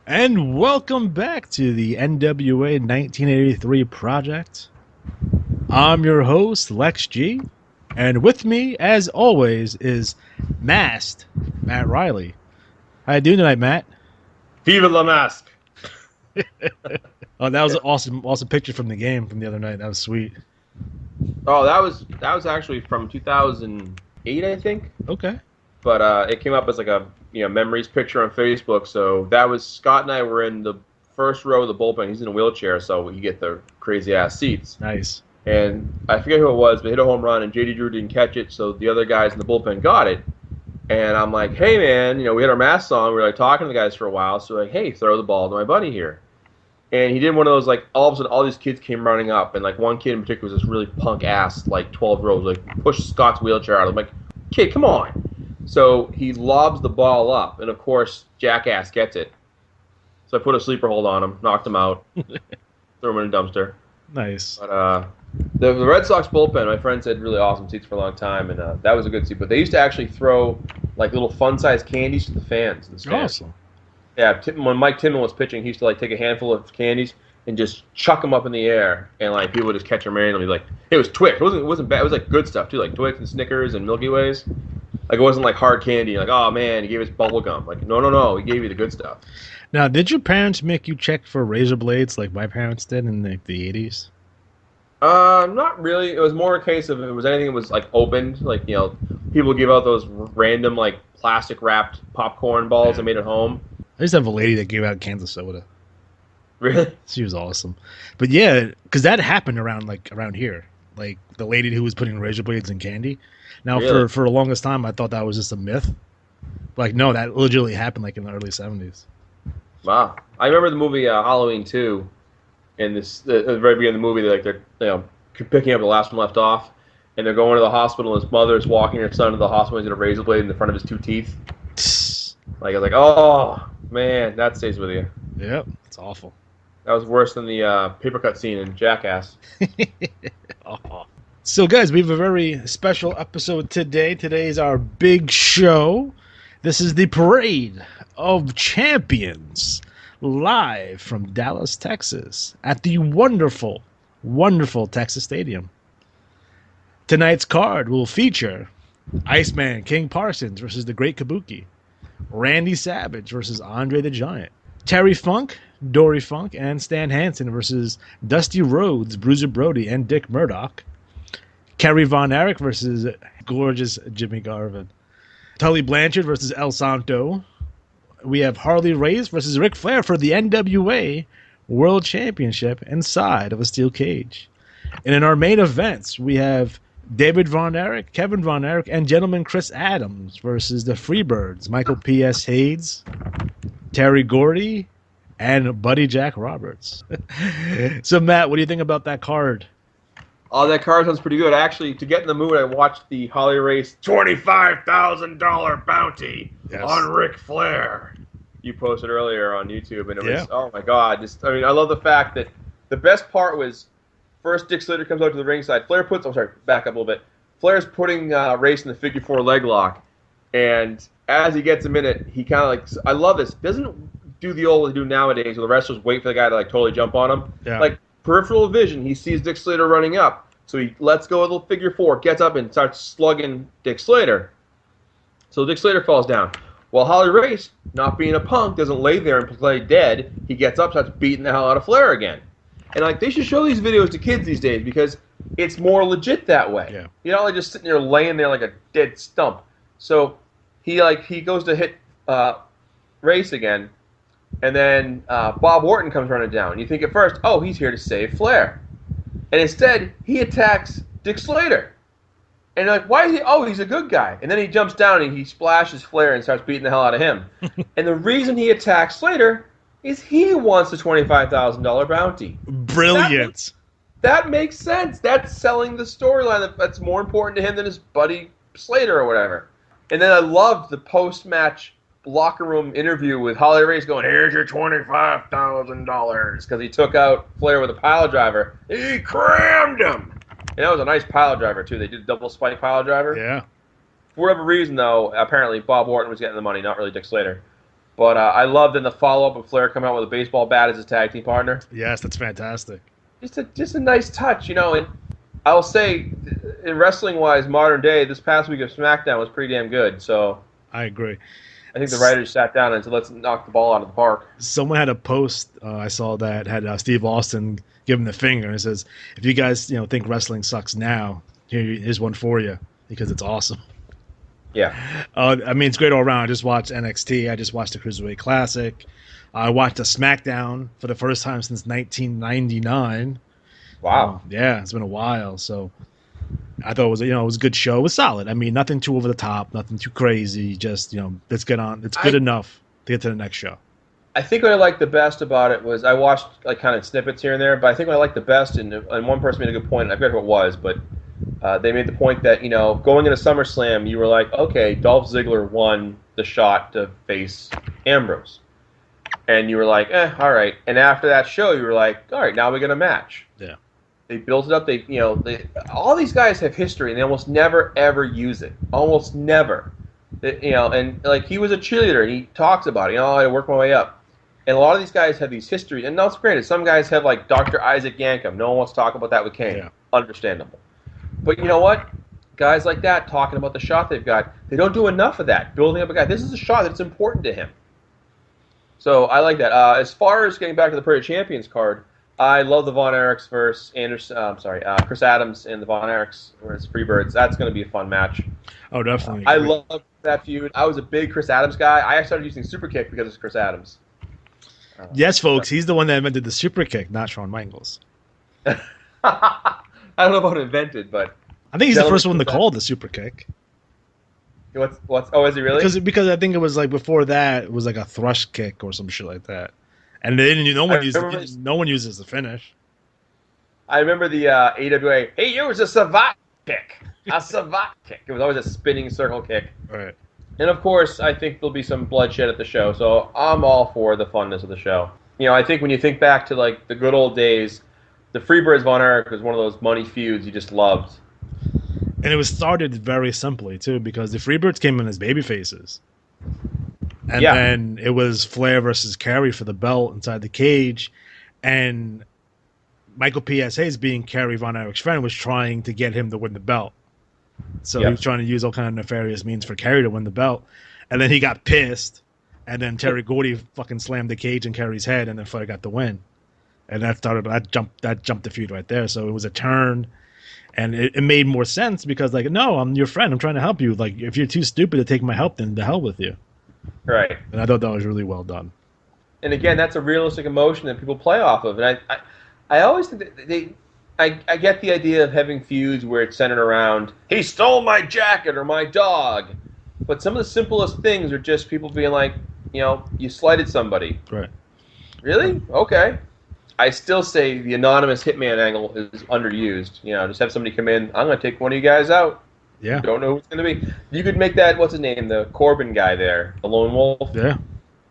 And welcome back to the NWA 1983 project. I'm your host, Lex G. And with me, as always, is Masked Matt Riley. How you doing tonight, Matt? Viva la Mask! Oh, that was an awesome picture from the game from the other night. That was sweet. Oh, that was actually from 2008, I think. Okay. But it came up as like a memories picture on Facebook. So that was Scott and I were in the first row of the bullpen. He's in a wheelchair, so you get the crazy ass seats. Nice. And I forget who it was, but hit a home run, and JD Drew didn't catch it, so the other guys in the bullpen got it. And I'm like, hey man, we had our masks on. We were like talking to the guys for a while. So like, hey, throw the ball to my buddy here. And he did one of those, like, all of a sudden, all these kids came running up. And, like, one kid in particular was this really punk-ass, like, 12-year-old, like, pushed Scott's wheelchair out. I'm like, kid, come on. So he lobs the ball up. And, of course, Jackass gets it. So I put a sleeper hold on him, knocked him out, threw him in a dumpster. Nice. But the Red Sox bullpen, my friends had really awesome seats for a long time. And that was a good seat. But they used to actually throw, like, little fun-sized candies to the fans in the stands. Awesome. Yeah, when Mike Timmon was pitching, he used to like take a handful of candies and just chuck them up in the air, and like people would just catch them randomly. Like it was Twix, it wasn't bad. It was like good stuff too, like Twix and Snickers and Milky Ways. Like it wasn't like hard candy. Like oh man, he gave us bubble gum. Like no, he gave you the good stuff. Now, did your parents make you check for razor blades like my parents did in the 80s? Not really. It was more a case of if it was anything that was like opened, like people give out those random like plastic wrapped popcorn balls they made at home. I used to have a lady that gave out cans of soda. Really? She was awesome. But yeah, because that happened around here. Like the lady who was putting razor blades in candy. Now, really? for the longest time, I thought that was just a myth. Like, no, that legitimately happened like in the early 70s. Wow. I remember the movie Halloween 2. And at the very beginning of the movie, they're picking up the last one left off. And they're going to the hospital, and his mother's walking her son to the hospital. He's got a razor blade in the front of his two teeth. Like, I was like, oh, man, that stays with you. Yep, it's awful. That was worse than the paper cut scene in Jackass. Oh. So, guys, we have a very special episode today. Today is our big show. This is the Parade of Champions, live from Dallas, Texas, at the wonderful, wonderful Texas Stadium. Tonight's card will feature Iceman King Parsons versus the Great Kabuki, Randy Savage versus Andre the Giant, Terry Funk, Dory Funk, and Stan Hansen versus Dusty Rhodes, Bruiser Brody, and Dick Murdoch, Kerry Von Erich versus gorgeous Jimmy Garvin, Tully Blanchard versus El Santo. We have Harley Race versus Ric Flair for the NWA World Championship inside of a steel cage. And in our main events, we have David Von Erich, Kevin Von Erich, and gentleman Chris Adams versus the Freebirds, Michael P.S. Hayes, Terry Gordy, and Buddy Jack Roberts. So, Matt, what do you think about that card? Oh, that card sounds pretty good. Actually, to get in the mood, I watched the Harley Race $25,000 bounty on Ric Flair. You posted earlier on YouTube, and it was, oh my God. I love the fact that the best part was first Dick Slater comes out to the ringside. Flair puts, back up a little bit. Flair's putting Race in the figure 4 leg lock, and as he gets him in it, he kind of like, I love this, doesn't do the old they do nowadays where the wrestlers wait for the guy to like totally jump on him. Yeah. Like peripheral vision, he sees Dick Slater running up, so he lets go of the figure 4, gets up and starts slugging Dick Slater. So Dick Slater falls down. While Harley Race, not being a punk, doesn't lay there and play dead. He gets up, starts beating the hell out of Flair again. And like they should show these videos to kids these days because it's more legit that way. Yeah. You're not like just sitting there laying there like a dead stump. So he goes to hit Race again, and then Bob Orton comes running down. And you think at first, oh, he's here to save Flair. And instead, he attacks Dick Slater. And you're like, why is he? Oh, he's a good guy. And then he jumps down and he splashes Flair and starts beating the hell out of him. And the reason he attacks Slater is he wants the $25,000 bounty. Brilliant. That makes sense. That's selling the storyline that's more important to him than his buddy Slater or whatever. And then I loved the post-match locker room interview with Harley Race going, here's your $25,000, because he took out Flair with a piledriver. He crammed him. And that was a nice piledriver, too. They did a double spike piledriver. Yeah. For whatever reason, though, apparently Bob Orton was getting the money, not really Dick Slater. But I loved in the follow-up of Flair coming out with a baseball bat as his tag team partner. Yes, that's fantastic. Just a nice touch, and I'll say, in wrestling-wise, modern day, this past week of SmackDown was pretty damn good. So I agree. I think the writers sat down and said, let's knock the ball out of the park. Someone had a post I saw that had Steve Austin give him the finger and it says, if you guys think wrestling sucks now, here's one for you because it's awesome. Yeah. I mean, it's great all around. I just watched NXT. I just watched the Cruiserweight Classic. I watched a SmackDown for the first time since 1999. Wow. Yeah, it's been a while. So I thought it was, it was a good show. It was solid. I mean, nothing too over the top, nothing too crazy. Just, let's get on. It's good enough to get to the next show. I think what I liked the best about it was I watched like kind of snippets here and there, but I think what I liked the best, and one person made a good point, I forget who it was, but they made the point that, going into SummerSlam, you were like, okay, Dolph Ziggler won the shot to face Ambrose. And you were like, all right. And after that show, you were like, all right, now we get a match. Yeah. They built it up. All these guys have history, and they almost never, ever use it. Almost never. And like he was a cheerleader, and he talks about it. I work my way up. And a lot of these guys have these histories. And that's granted, some guys have like Dr. Isaac Yankem. No one wants to talk about that with Kane. Yeah. Understandable. But you know what? Guys like that talking about the shot they've got, they don't do enough of that. Building up a guy. This is a shot that's important to him. So I like that. As far as getting back to the Parade of Champions card, I love the Von Erichs versus Chris Adams and the Von Erichs versus Freebirds. That's going to be a fun match. Oh, definitely. I love that feud. I was a big Chris Adams guy. I started using Super Kick because of Chris Adams. Yes, folks, he's the one that invented the Super Kick, not Shawn Michaels. I don't know about invented, but I think he's the first one to call the Super Kick. What's? Oh, is he really? Because I think it was like before that it was like a thrush kick or some shit like that, and they didn't. No one uses the finish. I remember the AWA. He used a savate kick. A savate kick. It was always a spinning circle kick. Right. And of course, I think there'll be some bloodshed at the show, so I'm all for the funness of the show. I think when you think back to like the good old days, the Freebirds Von Erich was one of those money feuds you just loved. And it was started very simply, too, because the Freebirds came in as babyfaces. And then it was Flair versus Kerry for the belt inside the cage. And Michael P.S.A.'s being Kerry Von Erich's friend was trying to get him to win the belt. So he was trying to use all kind of nefarious means for Kerry to win the belt. And then he got pissed. And then Terry Gordy fucking slammed the cage in Kerry's head, and then Flair got the win. And that jumped the feud right there. So it was a turn. And it made more sense because, like, no, I'm your friend. I'm trying to help you. Like, if you're too stupid to take my help, then the hell with you. Right. And I thought that was really well done. And again, that's a realistic emotion that people play off of. And I always think that I get the idea of having feuds where it's centered around, he stole my jacket or my dog. But some of the simplest things are just people being like, you slighted somebody. Right. Really? Okay. I still say the anonymous hitman angle is underused. Just have somebody come in. I'm going to take one of you guys out. Yeah. Don't know who it's going to be. You could make that, what's his name, the Corbin guy there, the Lone Wolf. Yeah.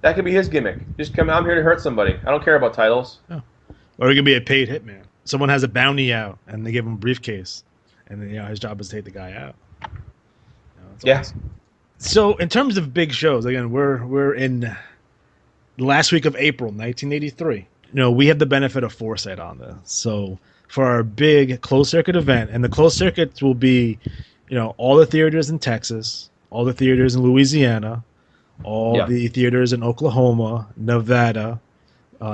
That could be his gimmick. Just come out, I'm here to hurt somebody. I don't care about titles. Yeah. Or it could be a paid hitman. Someone has a bounty out, and they give him a briefcase. And then, his job is to take the guy out. Yeah. Awesome. So, in terms of big shows, again, we're in the last week of April, 1983. We have the benefit of foresight on this. So for our big closed circuit event, and the closed circuits will be, all the theaters in Texas, all the theaters in Louisiana, all the theaters in Oklahoma, Nevada,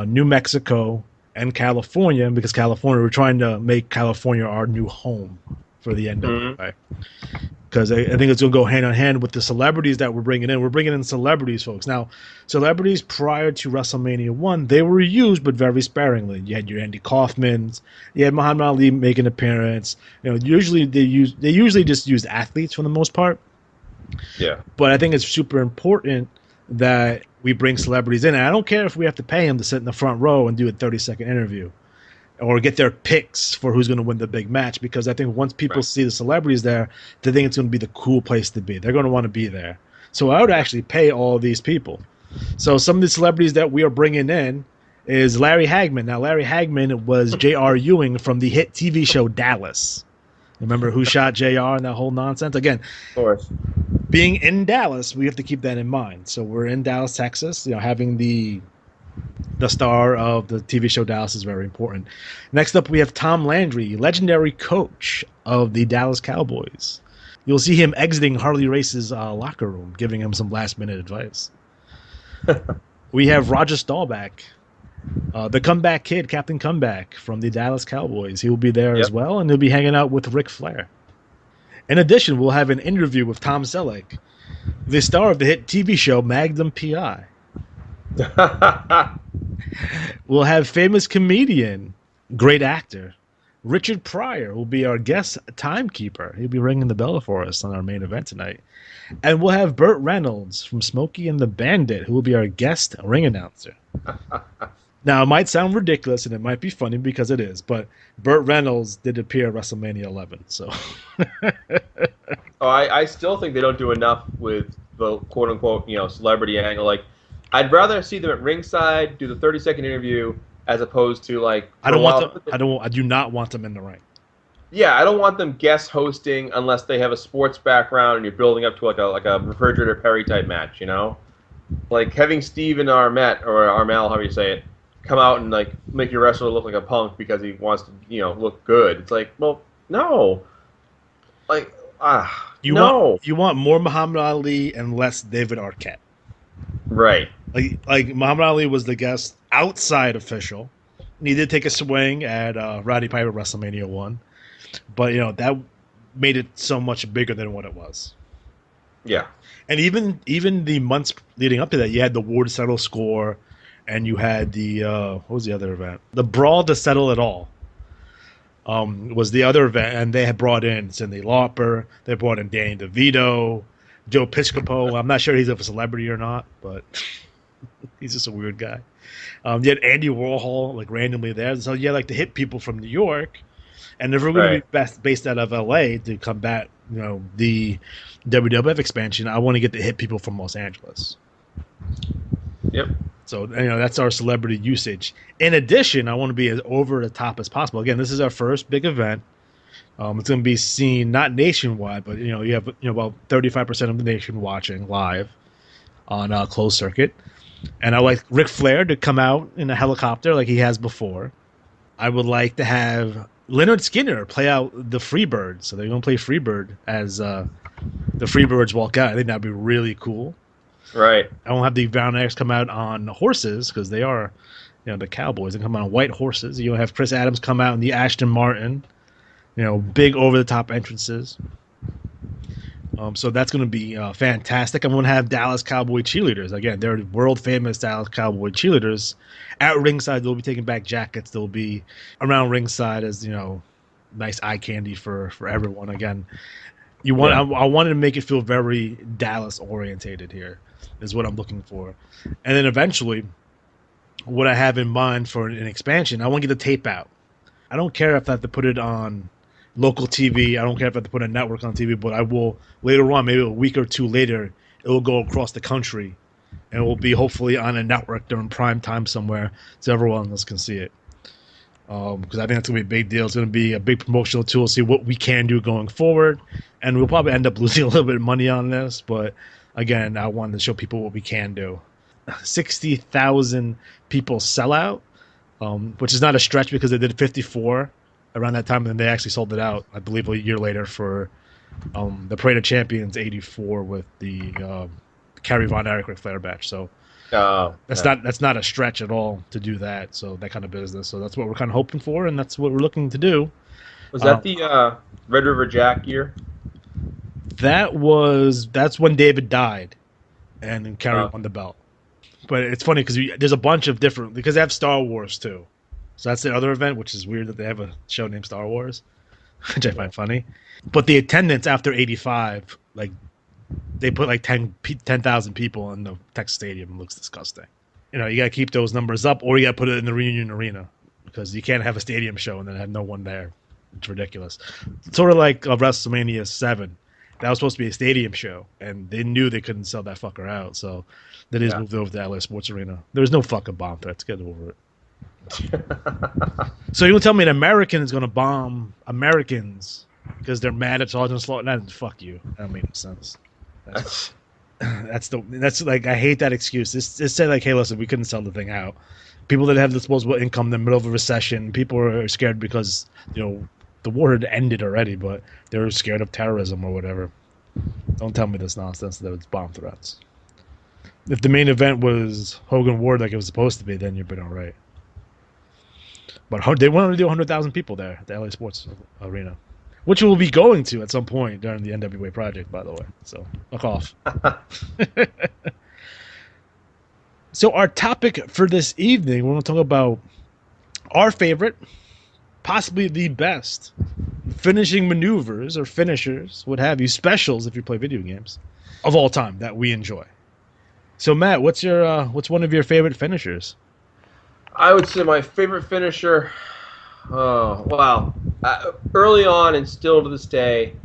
New Mexico, and California, because California, we're trying to make California our new home for the NWA. Because I think it's going to go hand in hand with the celebrities that we're bringing in. We're bringing in celebrities, folks. Now, celebrities prior to WrestleMania 1, they were used, but very sparingly. You had your Andy Kaufmans. You had Muhammad Ali make an appearance. Usually they usually just use athletes for the most part. Yeah. But I think it's super important that we bring celebrities in. And I don't care if we have to pay them to sit in the front row and do a 30-second interview, or get their picks for who's going to win the big match, because I think once people see the celebrities there, they think it's going to be the cool place to be. They're going to want to be there. So I would actually pay all these people. So some of the celebrities that we are bringing in is Larry Hagman. Now, Larry Hagman was J.R. Ewing from the hit TV show Dallas. Remember who shot J.R. and that whole nonsense? Again, of course. being in Dallas, we have to keep that in mind. So we're in Dallas, Texas. Having the star of the TV show Dallas is very important. Next up, we have Tom Landry, legendary coach of the Dallas Cowboys. You'll see him exiting Harley Race's locker room, giving him some last-minute advice. We have Roger Staubach, the comeback kid, Captain Comeback from the Dallas Cowboys. He will be there as well, and he'll be hanging out with Ric Flair. In addition, we'll have an interview with Tom Selleck, the star of the hit TV show Magnum P.I. We'll have famous comedian, great actor, Richard Pryor will be our guest timekeeper. He'll be ringing the bell for us on our main event tonight. And we'll have Burt Reynolds from Smokey and the Bandit, who will be our guest ring announcer. Now, it might sound ridiculous, and it might be funny because it is, but Burt Reynolds did appear at WrestleMania 11, so... I still think they don't do enough with the quote-unquote, celebrity angle. Like, I'd rather see them at ringside, do the 30-second interview, as opposed to, like... I do not want them in the ring. Yeah, I don't want them guest hosting unless they have a sports background and you're building up to like a Refrigerator Perry type match, Like, having Steve and Armel, however you say it, come out and like make your wrestler look like a punk because he wants to, look good. It's like, well, no. Like, you want more Muhammad Ali and less David Arquette. Right. Like Muhammad Ali was the guest outside official. And he did take a swing at Roddy Piper WrestleMania 1. But, that made it so much bigger than what it was. Yeah. And even the months leading up to that, you had the War to Settle score, and you had the what was the other event? The Brawl to Settle It All was the other event, and they had brought in Cyndi Lauper, they brought in Danny DeVito, Joe Piscopo. I'm not sure he's a celebrity or not, but he's just a weird guy. You had Andy Warhol like randomly there, so you had like to hit people from New York, and if we're going to be based out of LA to combat the WWF expansion, I want to get to hit people from Los Angeles. Yep. So, that's our celebrity usage. In addition, I want to be as over the top as possible. Again, this is our first big event. It's going to be seen not nationwide, but, you have about 35% of the nation watching live on closed circuit. And I like Ric Flair to come out in a helicopter like he has before. I would like to have Leonard Skinner play out the Freebirds. So they're going to play Freebird as the Freebirds walk out. I think that'd be really cool. Right. I won't have the Brown Eggs come out on horses because they are, the Cowboys. They come out on white horses. You'll have Chris Adams come out in the Aston Martin, big over-the-top entrances. So that's going to be fantastic. I'm going to have Dallas Cowboy cheerleaders. Again, they're world-famous Dallas Cowboy cheerleaders. At ringside, they'll be taking back jackets. They'll be around ringside as, nice eye candy for everyone. Again, I wanted to make it feel very Dallas-orientated here is what I'm looking for. And then eventually, what I have in mind for an expansion, I want to get the tape out. I don't care if I have to put it on local TV. I don't care if I have to put a network on TV, but I will later on, maybe a week or two later, it will go across the country, and it will be hopefully on a network during prime time somewhere so everyone else can see it. Because I think that's going to be a big deal. It's going to be a big promotional tool, see what we can do going forward. And we'll probably end up losing a little bit of money on this, but again, I wanted to show people what we can do. 60,000 people sell out, which is not a stretch because they did 54 around that time, and then they actually sold it out, I believe, a year later for the Parade of Champions 84 with the Kerry Von Erich Ric Flair match. So that's not a stretch at all to do that. So that kind of business. So that's what we're kind of hoping for, and that's what we're looking to do. Was that the Red River Jack year? That's when David died, and then Kerry won the belt. But it's funny because there's a bunch of different, because they have Star Wars too. So that's the other event, which is weird that they have a show named Star Wars, which I find funny. But the attendance after 85, like they put like 10,000 people in the Texas Stadium. It looks disgusting. You got to keep those numbers up, or you got to put it in the Reunion Arena because you can't have a stadium show and then have no one there. It's ridiculous. It's sort of like WrestleMania 7. That was supposed to be a stadium show, and they knew they couldn't sell that fucker out, so they just moved over to LA Sports Arena. There's no fucking bomb threats. Get over it. So you're going to tell me an American is going to bomb Americans because they're mad at Sergeant Slaughter? Fuck you. That don't make no sense. That's like, I hate that excuse. It's said like, hey, listen, we couldn't sell the thing out. People that have disposable income in the middle of a recession, people are scared because, the war had ended already, but they're scared of terrorism or whatever. Don't tell me this nonsense that it's bomb threats. If the main event was Hogan Ward like it was supposed to be, then you've been all right. But they wanted to do 100,000 people there at the LA Sports Arena, which we'll be going to at some point during the NWA project, by the way. So, fuck off. So our topic for this evening, we're going to talk about our favorite, possibly the best, finishing maneuvers or finishers, what have you, specials if you play video games, of all time that we enjoy. So Matt, what's one of your favorite finishers? I would say my favorite finisher, early on and still to this day,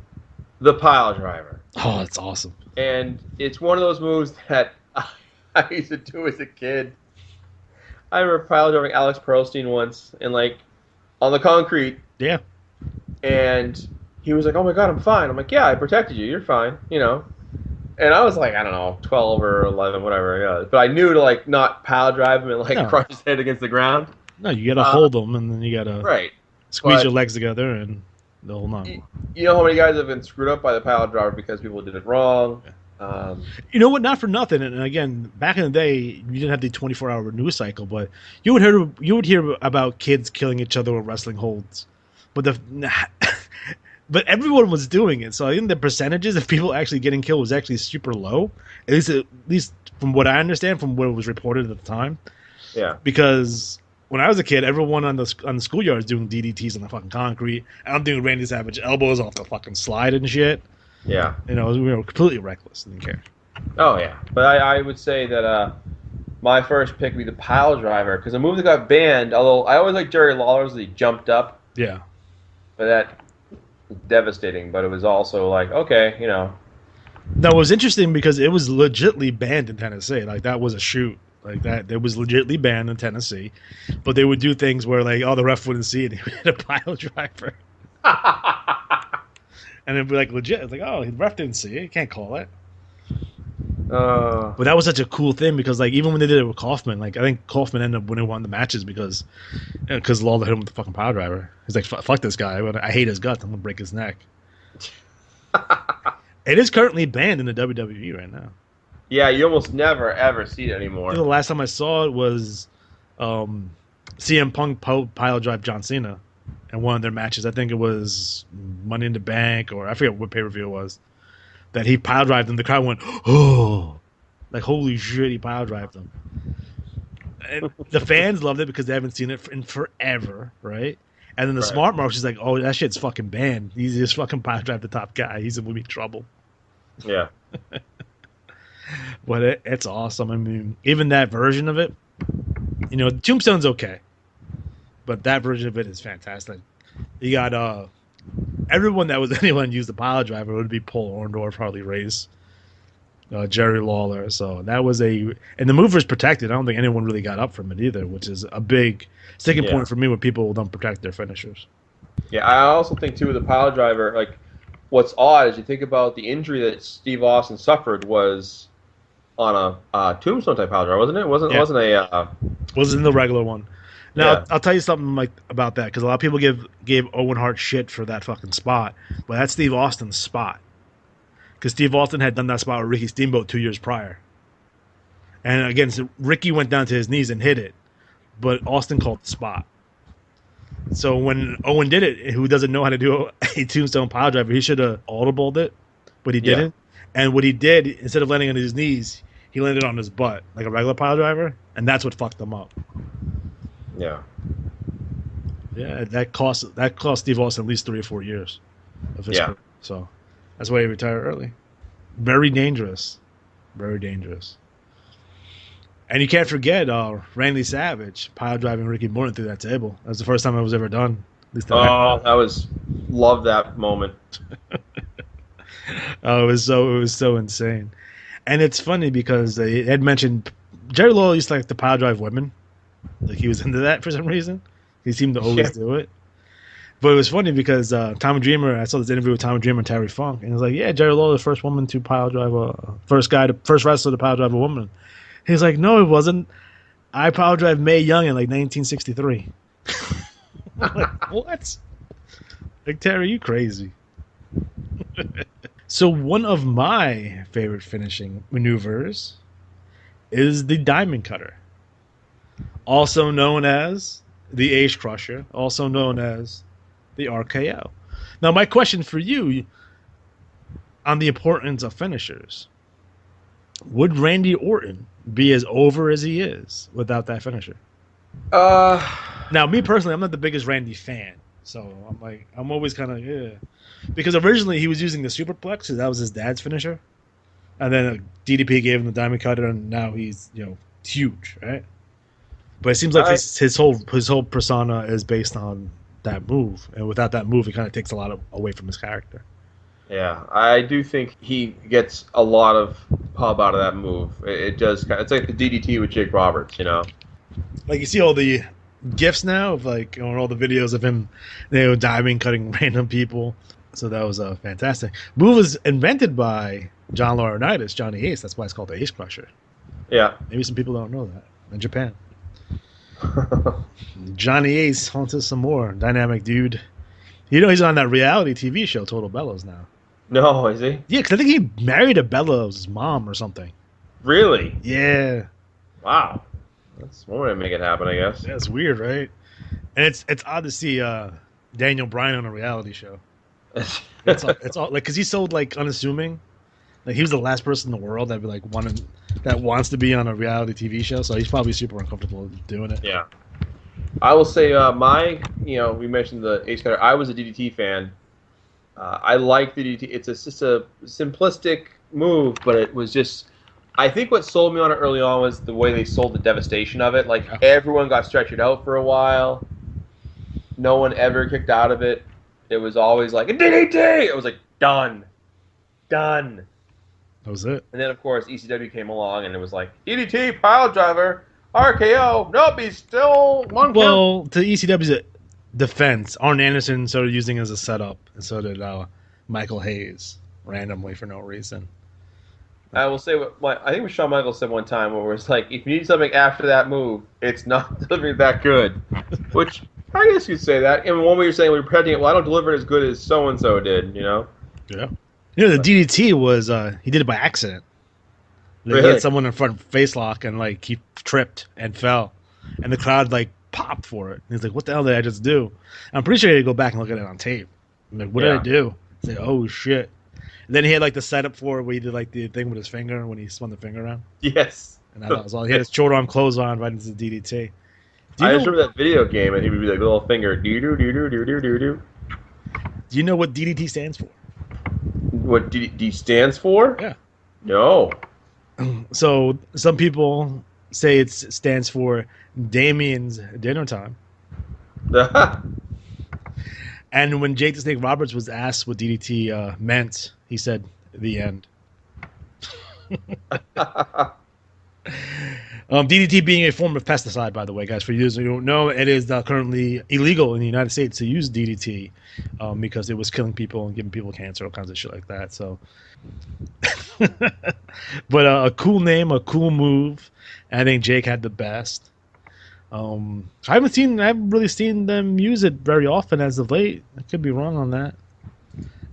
the piledriver. Oh, that's awesome. And it's one of those moves that I used to do as a kid. I remember piledriving Alex Pearlstein once, and on the concrete. Yeah. And he was like, "Oh my God, I'm fine." I'm like, "Yeah, I protected you. You're fine." And I was like, I don't know, 12 or 11, whatever. Yeah. But I knew to not pile drive him and crush his head against the ground. No, you gotta hold him, and then you gotta squeeze your legs together and the whole nine. You know how many guys have been screwed up by the pile driver because people did it wrong. You know what? Not for nothing. And again, back in the day, you didn't have the 24-hour news cycle, but you would hear about kids killing each other with wrestling holds. But but everyone was doing it, so I think the percentages of people actually getting killed was actually super low. At least from what I understand, from what was reported at the time. Yeah. Because when I was a kid, everyone on the schoolyard was doing DDTs on the fucking concrete, and I'm doing Randy Savage elbows off the fucking slide and shit. Yeah. We were completely reckless. Didn't care. Oh, yeah. But I would say that my first pick would be the pile driver, because a move that got banned, although I always liked Jerry Lawler's that he jumped up. Yeah. But that was devastating, but it was also okay. No, it was interesting because it was legitly banned in Tennessee. That was a shoot. That. It was legitly banned in Tennessee. But they would do things where, the ref wouldn't see it. He would hit a pile driver. And it'd be legit. It's oh, the ref didn't see it. You can't call it. But that was such a cool thing because, even when they did it with Kaufman, I think Kaufman ended up winning one of the matches because Lawler hit him with the fucking power driver. He's like, fuck this guy. I hate his guts. I'm going to break his neck. It is currently banned in the WWE right now. Yeah, you almost never, ever see it anymore. The last time I saw it was CM Punk pile drive John Cena in one of their matches. I think it was Money in the Bank, or I forget what pay-per-view it was, that he pile drived him. The crowd went, oh, holy shit, he pile drived him. And the fans loved it because they haven't seen it in forever, right? And then the smart mark is like, oh, that shit's fucking banned. He's just fucking pile drive the top guy. He's in trouble. Yeah. But it's awesome. I mean, even that version of it, Tombstone's okay, but that version of it is fantastic. You got everyone that was anyone used the pile driver. It would be Paul Orndorff, Harley Race, Jerry Lawler. So that was and the move was protected. I don't think anyone really got up from it either, which is a big sticking point for me when people don't protect their finishers. Yeah, I also think too with the pile driver, what's odd is you think about the injury that Steve Austin suffered was on a tombstone type pile driver, wasn't it? Wasn't the regular one. Now I'll tell you something about that because a lot of people gave Owen Hart shit for that fucking spot, but that's Steve Austin's spot because Steve Austin had done that spot with Ricky Steamboat 2 years prior, and again, so Ricky went down to his knees and hit it, but Austin called the spot. So when Owen did it, who doesn't know how to do a tombstone pile driver, he should have audibled it, but he didn't. And what he did, instead of landing on his knees, he landed on his butt like a regular pile driver, and that's what fucked him up. Yeah. Yeah, that cost Steve Austin at least 3 or 4 years of his career. So that's why he retired early. Very dangerous. Very dangerous. And you can't forget Randy Savage pile driving Ricky Morton through that table. That was the first time it was ever done. At least love that moment. Oh, it was so insane. And it's funny because they had mentioned Jerry Lawler used to like to pile drive women. He was into that for some reason. He seemed to always do it. But it was funny because Tommy Dreamer, I saw this interview with Tommy Dreamer and Terry Funk, and he was like, "Yeah, Jerry Lawler, the first woman to pile drive first wrestler to pile drive a woman." He was like, "No, it wasn't. I pile drive Mae Young in like 1963." I'm like, what? Like, Terry, you crazy. So one of my favorite finishing maneuvers is the Diamond Cutter, also known as the Ace Crusher, also known as the RKO. Now, my question for you on the importance of finishers: would Randy Orton be as over as he is without that finisher? Now, me personally, I'm not the biggest Randy fan, so I'm always kind of because originally he was using the superplex, because that was his dad's finisher, and then DDP gave him the Diamond Cutter, and now he's huge, right? But it seems like his whole persona is based on that move, and without that move, he kind of takes a lot away from his character. Yeah, I do think he gets a lot of pub out of that move. It does. It's like the DDT with Jake Roberts, Like, you see all the gifs now of all the videos of him, diving, cutting random people. So that was fantastic. Move was invented by John Laurinaitis, Johnny Ace. That's why it's called the Ace Crusher. Yeah. Maybe some people don't know that in Japan. Johnny Ace haunts us some more. Dynamic dude. He's on that reality TV show, Total Bellows, now. No, is he? Yeah, because I think he married a Bellows' mom or something. Really? Yeah. Wow. That's one way to make it happen, I guess. Yeah, it's weird, right? And it's odd to see Daniel Bryan on a reality show. It's all like, because he's so unassuming. Like, he was the last person in the world that wants to be on a reality TV show, so he's probably super uncomfortable doing it. Yeah. I will say we mentioned the Ace Cutter. I was a DDT fan. I like the DDT. It's just a simplistic move, but it was just, I think what sold me on it early on was the way they sold the devastation of it. Like, everyone got stretched out for a while. No one ever kicked out of it. It was always like, a DDT! It was like, done. Done. That was it. And then, of course, ECW came along, and it was like, DDT, pile driver, RKO, nope, he's still one count. Well, to ECW's defense, Arn Anderson started using it as a setup, and so did Michael Hayes, randomly for no reason. I will say I think what Shawn Michaels said one time, where it's like, if you need something after that move, it's not delivering that good. Which, I guess you'd say that. And one way you're saying, we're pretending it, well, I don't deliver it as good as so-and-so did, Yeah. The DDT was, he did it by accident. Really? He had someone in front face lock, and he tripped and fell. And the crowd popped for it. And he's like, what the hell did I just do? I'm pretty sure he had to go back and look at it on tape. I'm like, what did I do? He's like, oh shit. And then he had the setup for it where he did the thing with his finger when he spun the finger around. Yes. And that was all. He had his short arm clothes-on right into the DDT. I just remember that video game, and he would be like, little finger, do-do-do-do-do-do-do-do. Do you know what DDT stands for? What DDT stands for? Yeah. No. So some people say it stands for Damien's Dinner Time. And when Jake the Snake Roberts was asked what DDT meant, he said, the end. DDT being a form of pesticide, by the way, guys. For you who don't know, it is currently illegal in the United States to use DDT because it was killing people and giving people cancer, all kinds of shit like that. So, but a cool name, a cool move. I think Jake had the best. I haven't really seen them use it very often as of late. I could be wrong on that.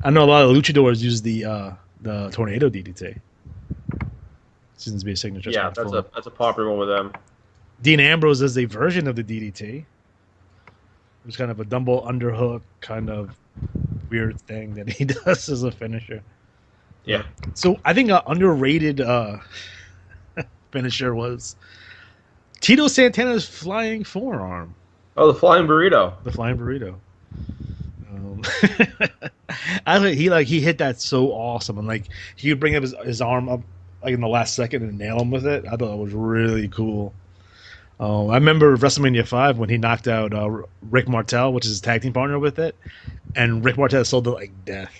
I know a lot of luchadors use the tornado DDT. Seems to be a signature. Yeah, that's a popular one with them. Dean Ambrose is a version of the DDT. It's kind of a dumbbell underhook kind of weird thing that he does as a finisher. Yeah. So I think an underrated finisher was Tito Santana's flying forearm. Oh, the flying burrito. The flying burrito. I think he hit that so awesome, and he would bring up his arm up in the last second and nail him with it. I thought it was really cool. I remember WrestleMania 5 when he knocked out Rick Martel, which is his tag team partner with it, and Rick Martel sold it like death.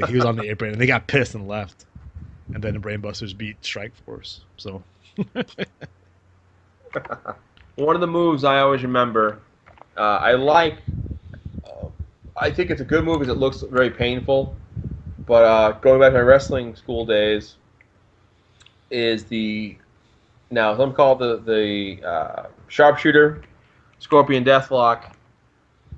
He was on the apron, and they got pissed and left. And then the Brainbusters beat Strikeforce. So, one of the moves I always remember, I like I think it's a good move because it looks very painful. But going back to my wrestling school days, is some call the sharpshooter, scorpion deathlock.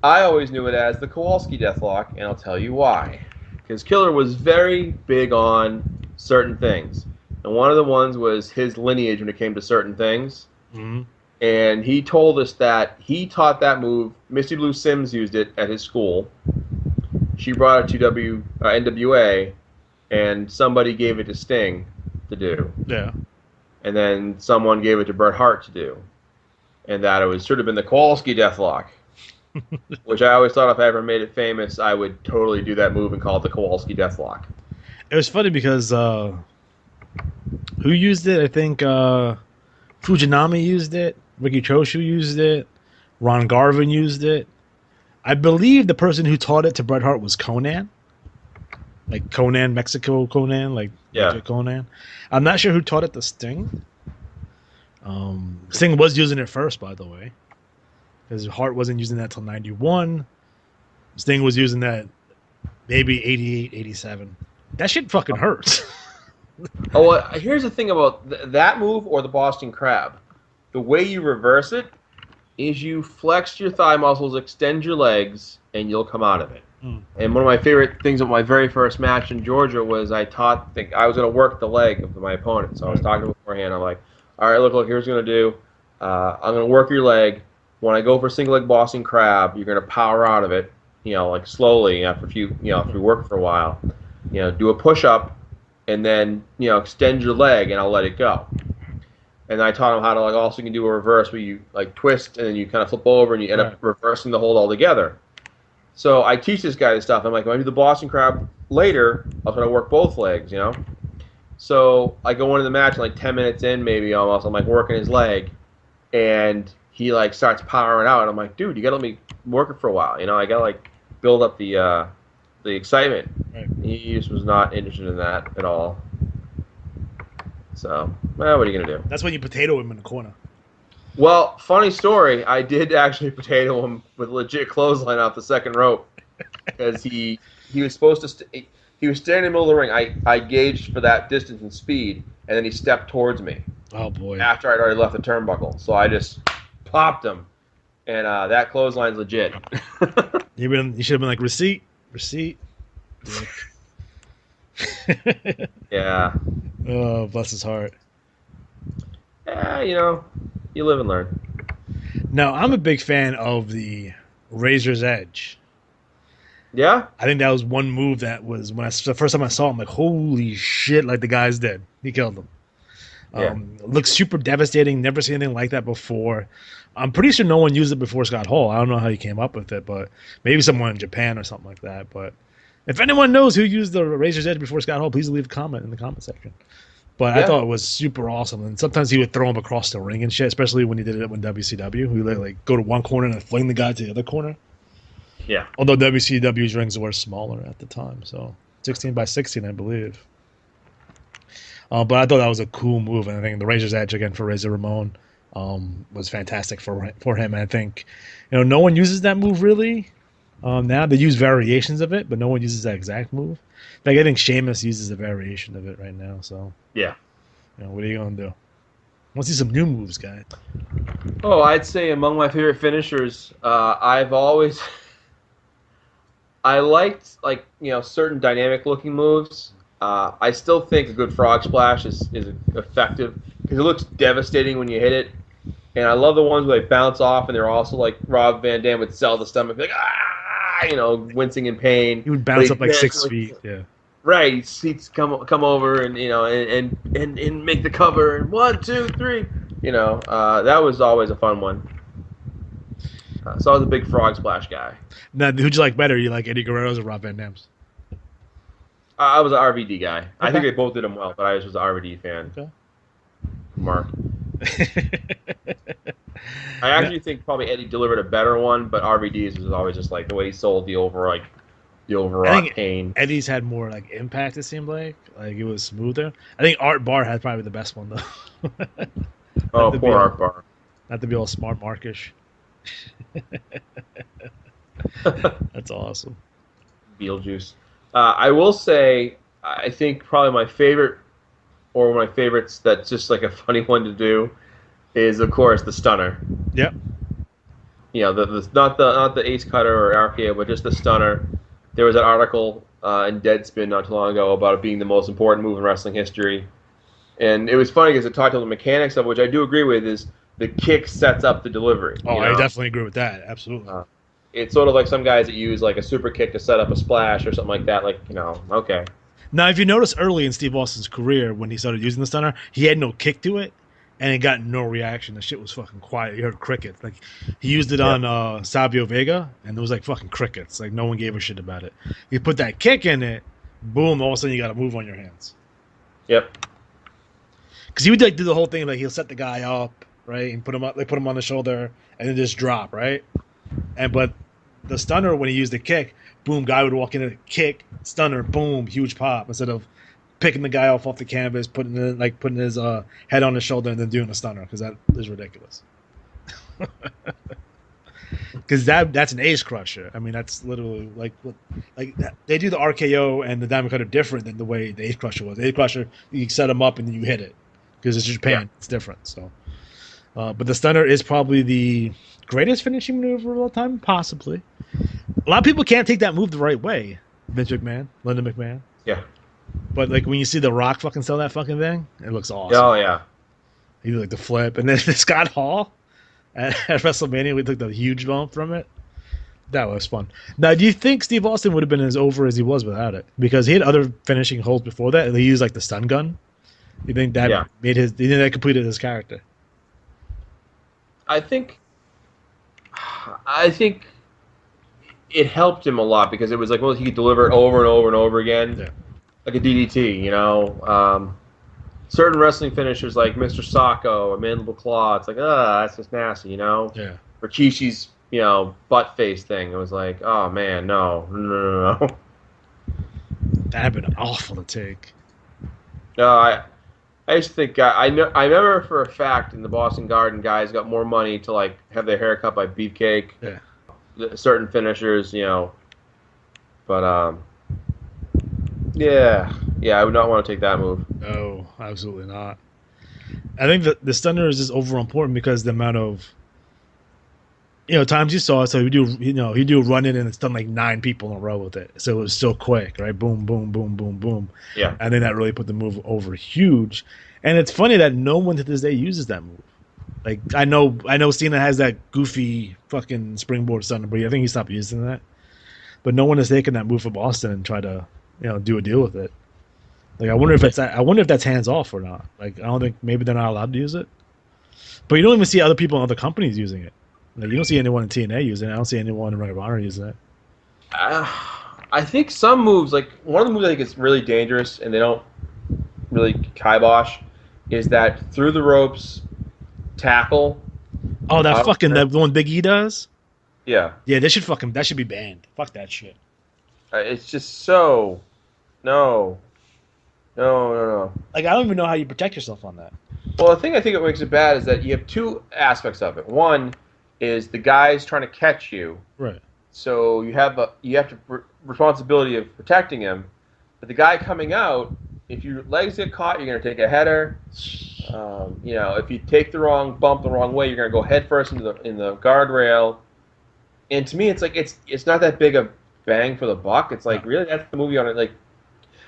I always knew it as the Kowalski deathlock, and I'll tell you why. Because Killer was very big on certain things, and one of the ones was his lineage when it came to certain things. Mm-hmm. And he told us that he taught that move. Misty Blue Sims used it at his school. She brought it to NWA, and somebody gave it to Sting to do. Yeah. And then someone gave it to Bret Hart to do. And that should have been the Kowalski deathlock. Which I always thought if I ever made it famous, I would totally do that move and call it the Kowalski deathlock. It was funny because who used it? I think Fujinami used it. Ricky Choshu used it. Ron Garvin used it. I believe the person who taught it to Bret Hart was Conan. Like Conan, Mexico Conan, like Conan. I'm not sure who taught it to Sting. Sting was using it first, by the way. Because Hart wasn't using that till 91. Sting was using that maybe 88, 87. That shit fucking hurts. Here's the thing about that move or the Boston Crab. The way you reverse it is you flex your thigh muscles, extend your legs, and you'll come out of it. Mm. And one of my favorite things of my very first match in Georgia was I was going to work the leg of my opponent. So I was talking to him beforehand. I'm like, all right, look, here's what I'm going to do. I'm going to work your leg. When I go for single leg Boston Crab, you're going to power out of it, like slowly after if you work for a while. Do a push-up, and then, extend your leg, and I'll let it go. And I taught him how to, also you can do a reverse where you, twist, and then you kind of flip over, and you end up reversing the hold altogether. So I teach this guy this stuff. I'm like, when I do the Boston Crab later, I'll try to work both legs, So I go into the match, 10 minutes in, maybe almost, I'm, working his leg, and he, starts powering out. And I'm like, dude, you got to let me work it for a while, I got to, build up the excitement. Right. He just was not interested in that at all. So, well, what are you going to do? That's when you potato him in the corner. Well, funny story. I did actually potato him with a legit clothesline off the second rope. Because he was supposed to... he was standing in the middle of the ring. I gauged for that distance and speed, and then he stepped towards me. Oh, boy. After I'd already left the turnbuckle. So I just popped him. And that clothesline's legit. You should have been like, receipt. Yeah. Oh, bless his heart. Yeah, you live and learn. Now, I'm a big fan of the Razor's Edge. Yeah? I think that was one move that was, the first time I saw him, like, holy shit, like the guy's dead. He killed him. Yeah. Looks super devastating. Never seen anything like that before. I'm pretty sure no one used it before Scott Hall. I don't know how he came up with it, but maybe someone in Japan or something like that. But if anyone knows who used the Razor's Edge before Scott Hall, please leave a comment in the comment section. But I thought it was super awesome. And sometimes he would throw him across the ring and shit, especially when he did it with WCW. He would go to one corner and fling the guy to the other corner. Yeah. Although WCW's rings were smaller at the time, so 16 by 16, I believe. But I thought that was a cool move, and I think the Razor's Edge again for Razor Ramon was fantastic for him. And I think no one uses that move really now. They use variations of it, but no one uses that exact move. In fact, I think Sheamus uses a variation of it right now. So yeah, what are you gonna do? I want to see some new moves, guys. Oh, I'd say among my favorite finishers, I've always I liked certain dynamic looking moves. I still think a good frog splash is effective because it looks devastating when you hit it. And I love the ones where they bounce off and they're also like Rob Van Dam would sell the stomach, like, wincing in pain. He would bounce up like 6 feet. Yeah. Right. He'd come over and, and make the cover and 1, 2, 3. That was always a fun one. So I was a big frog splash guy. Now, who'd you like better? You like Eddie Guerrero's or Rob Van Dam's? I was an RVD guy. Okay. I think they both did them well, but I was an RVD fan. Okay. Mark. I actually think probably Eddie delivered a better one, but RVD's was always just like the way he sold the overall pain. Eddie's had more impact. It seemed like it was smoother. I think Art Barr had probably the best one though. Oh, poor Art Barr. Not to be all smart markish. That's awesome. Beetlejuice. I will say, I think probably my favorite, or one of my favorites that's just like a funny one to do, is of course the stunner. Yep. You know, not the ace cutter or RKO, but just the stunner. There was an article in Deadspin not too long ago about it being the most important move in wrestling history, and it was funny because it talked about the mechanics of, which I do agree with, is the kick sets up the delivery. Oh, I definitely agree with that. Absolutely. It's sort of like some guys that use like a super kick to set up a splash or something like that. Like, okay. Now, if you notice early in Steve Austin's career when he started using the stunner, he had no kick to it, and it got no reaction. The shit was fucking quiet. You heard crickets. Like, he used it on Savio Vega, and there was like fucking crickets. Like, no one gave a shit about it. You put that kick in it, boom, all of a sudden you got to move on your hands. Yep. Because he would like do the whole thing, like he'll set the guy up, right, and put him up, they put him on the shoulder, and then just drop, right. But the stunner, when he used the kick, boom, guy would walk in a kick, stunner, boom, huge pop, instead of picking the guy off the canvas, putting his head on his shoulder, and then doing a stunner, because that is ridiculous. Because that's an ace crusher. I mean, that's literally like they do the RKO and the diamond cutter different than the way the ace crusher was. The ace crusher, you set them up and then you hit it, because it's Japan. Yeah. It's different. So, but the stunner is probably the greatest finishing maneuver of all time, possibly. A lot of people can't take that move the right way. Vince McMahon, Lyndon McMahon. Yeah. But like when you see The Rock fucking sell that fucking thing, it looks awesome. Oh yeah. He did like the flip, and then Scott Hall at WrestleMania, we took the huge bump from it. That was fun. Now, do you think Steve Austin would have been as over as he was without it? Because he had other finishing holds before that, and he used like the stun gun. You think that made his? You think that completed his character? I think it helped him a lot because it was like, well, he could deliver it over and over and over again, like a DDT. Certain wrestling finishers like Mr. Sacco or Mandible Claw, it's like, that's just nasty, Yeah. Or Kishi's, butt face thing. It was like, oh man, no. That'd have been awful to take. No, I just think I remember for a fact in the Boston Garden, guys got more money to like have their hair cut by Beefcake. Yeah. Certain finishers, but yeah, I would not want to take that move. No, absolutely not. I think that the stunner is just over important because the amount of times you saw it. So he do a run in and it's done like 9 people in a row with it. So it was so quick, right? Boom, boom, boom, boom, boom. Yeah. And then that really put the move over huge. And it's funny that no one to this day uses that move. Like I know Cena has that goofy fucking springboard stunner, but I think he stopped using that. But no one has taken that move from Austin and tried to do a deal with it. Like I wonder if that's hands off or not. Like I don't think maybe they're not allowed to use it. But you don't even see other people in other companies using it. Like you don't see anyone in TNA using it. I don't see anyone in Ring of Honor using it. I think some moves, like one of the moves I think is really dangerous and they don't really kibosh, is that through the ropes tackle. Oh, that fucking the one Big E does. Yeah. Yeah, that should be banned. Fuck that shit. It's just so no. Like I don't even know how you protect yourself on that. Well, the thing I think it makes it bad is that you have 2 aspects of it. One is the guy's trying to catch you, right? So you have the responsibility of protecting him. But the guy coming out, if your legs get caught, you're going to take a header. If you take the wrong bump the wrong way, you're going to go head first in the guardrail. And to me, it's like it's not that big a bang for the buck. It's like really that's the movie on it. Like,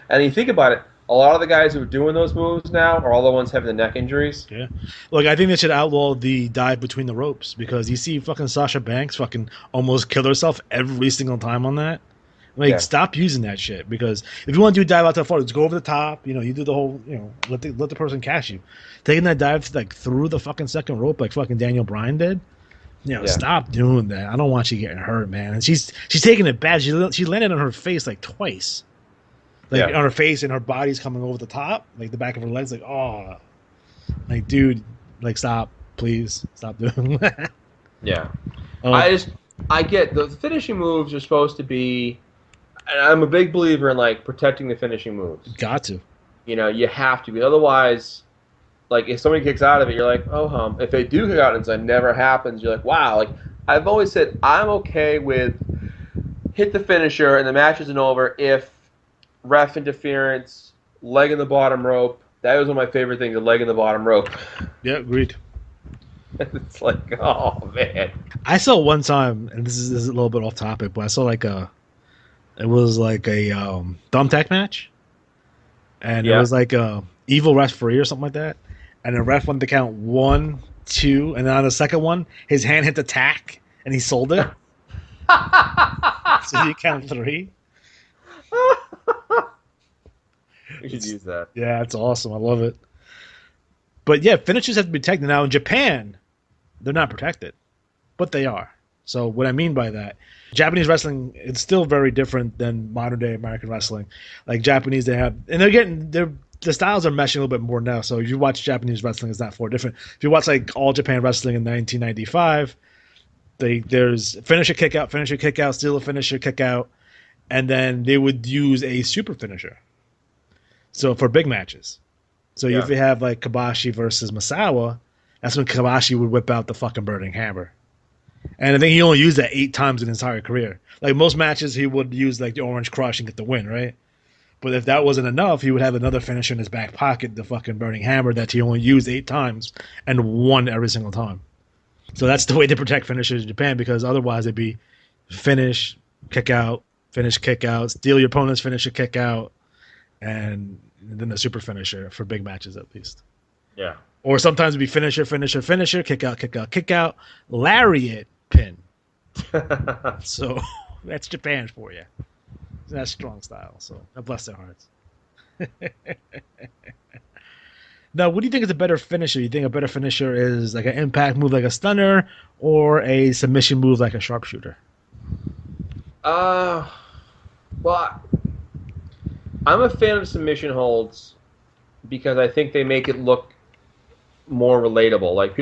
and you think about it, a lot of the guys who are doing those moves now are all the ones having the neck injuries. Yeah, look, I think they should outlaw the dive between the ropes because you see fucking Sasha Banks fucking almost kill herself every single time on that. Like, stop using that shit because if you want to do a dive out to the floor, just go over the top. You do the whole, let the person catch you. Taking that dive like through the fucking second rope like fucking Daniel Bryan did. Stop doing that. I don't want you getting hurt, man. And she's taking it bad. She landed on her face like twice, on her face, and her body's coming over the top, like the back of her legs. Like, oh, like dude, like stop, please, stop doing that. Yeah, I get the finishing moves are supposed to be. And I'm a big believer in like protecting the finishing moves. Got to. You have to be. Otherwise, like if somebody kicks out of it, you're like, oh If they do kick out and it never happens, you're like, wow. Like I've always said, I'm okay with hit the finisher and the match isn't over if ref interference, leg in the bottom rope. That was one of my favorite things, the leg in the bottom rope. Yeah, agreed. It's like, oh, man. I saw one time, and this is a little bit off topic, but I saw it was like a thumbtack match. And it was like a evil referee or something like that. And the ref wanted to count 1, 2, and then on the second one, his hand hit the tack, and he sold it. So you count 3. We should use that. Yeah, it's awesome. I love it. But yeah, finishes have to be protected. Now in Japan, they're not protected, but they are. So what I mean by that, Japanese wrestling, it's still very different than modern day American wrestling. Like Japanese, they have, and the styles are meshing a little bit more now. So if you watch Japanese wrestling, it's not far different. If you watch like All Japan Wrestling in 1995, there's finisher, kick out, steal a finisher, kick out, and then they would use a super finisher. So for big matches. So if you have like Kabashi versus Masawa, that's when Kabashi would whip out the fucking burning hammer. And I think he only used that 8 times in his entire career. Like most matches, he would use like the Orange Crush and get the win, right? But if that wasn't enough, he would have another finisher in his back pocket, the fucking burning hammer that he only used 8 times and won every single time. So that's the way they protect finishers in Japan, because otherwise it'd be finish, kick out, steal your opponent's finisher, kick out, and then a super finisher for big matches at least. Yeah. Or sometimes it'd be finisher, kick out, lariat, pin. So that's Japan for you. That's strong style. So bless their hearts. Now, what do you think is a better finisher? You think a better finisher is like an impact move like a stunner or a submission move like a sharpshooter? Well, I'm a fan of submission holds because I think they make it look more relatable. Like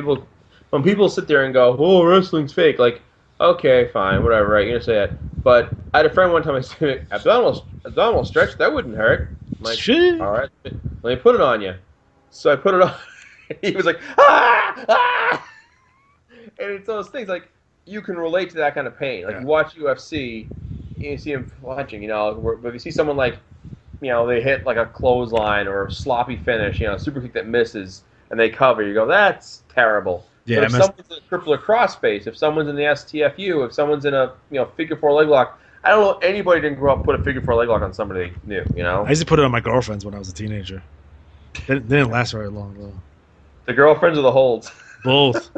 when people sit there and go, "Oh, wrestling's fake," like, okay, fine, whatever, right? You're gonna say that. But I had a friend one time. I said, "Abdominal stretch, that wouldn't hurt." I'm like, all right, let me put it on you. So I put it on. He was like, "Ah, ah!" And it's those things like you can relate to that kind of pain. Like you watch UFC, and you see him punching, but if you see someone like, they hit like a clothesline or a sloppy finish, a super kick that misses, and they cover, you go, that's terrible. Yeah, but if someone's in a crippler cross space, if someone's in the STFU, if someone's in a figure 4 leg lock, I don't know anybody didn't grow up and put a figure 4 leg lock on somebody new, I used to put it on my girlfriends when I was a teenager. They didn't last very long though. The girlfriends or the holds? Both.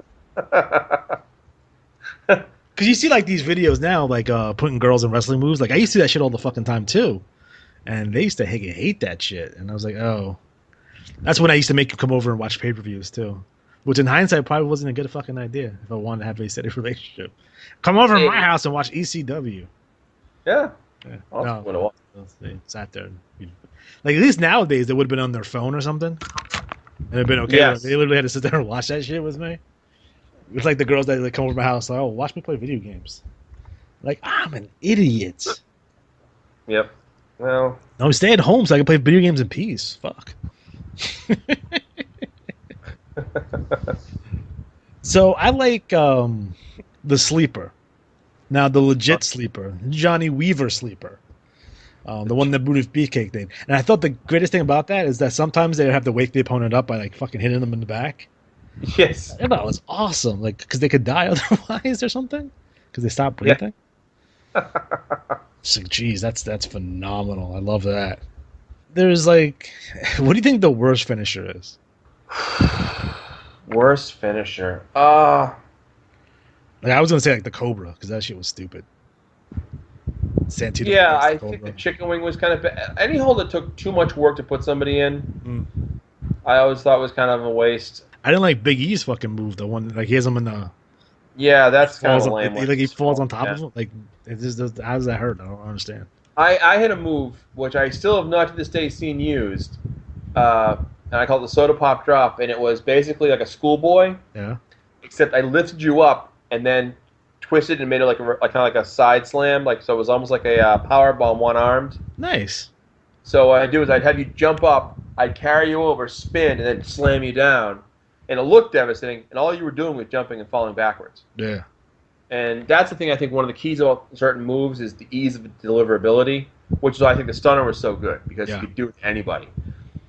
Because you see like these videos now, like putting girls in wrestling moves. Like I used to do that shit all the fucking time too. And they used to hate that shit. And I was like, oh. That's when I used to make them come over and watch pay-per-views too. Which in hindsight probably wasn't a good fucking idea if I wanted to have a steady relationship. Come over to my house and watch ECW. Yeah. No, they sat there. Like at least nowadays they would have been on their phone or something. And it'd been okay. Yes. They literally had to sit there and watch that shit with me. It's like the girls that come over to my house, like, oh, watch me play video games. Like, I'm an idiot. Yep. Well, no, stay at home so I can play video games in peace. Fuck. So I like the sleeper. Now the legit sleeper, Johnny Weaver sleeper, the one that Brutus Beefcake did. And I thought the greatest thing about that is that sometimes they have to wake the opponent up by like fucking hitting them in the back. Yes, I thought it was awesome. Like because they could die otherwise or something because they stopped breathing. Yeah. It's like, geez, that's phenomenal. I love that. There's like, what do you think the worst finisher is? Worst finisher? Like I was gonna say like the Cobra because that shit was stupid. Santino. Yeah, I think the chicken wing was kind of bad. Any hold that took too much work to put somebody in, I always thought was kind of a waste. I didn't like Big E's fucking move. The one like he has him in the. Yeah, that's kind of lame. Like he falls on top of him. Like it just how does that hurt? I don't understand. I hit a move which I still have not to this day seen used, and I call it the soda pop drop, and it was basically like a schoolboy. Yeah. Except I lifted you up and then twisted and made it like kind of like a side slam, like so it was almost like a power bomb one armed. Nice. So what I'd do is I'd have you jump up, I'd carry you over, spin, and then slam you down, and it looked devastating. And all you were doing was jumping and falling backwards. Yeah. And that's the thing. I think one of the keys of certain moves is the ease of deliverability, which is why I think the stunner was so good because you could do it to anybody.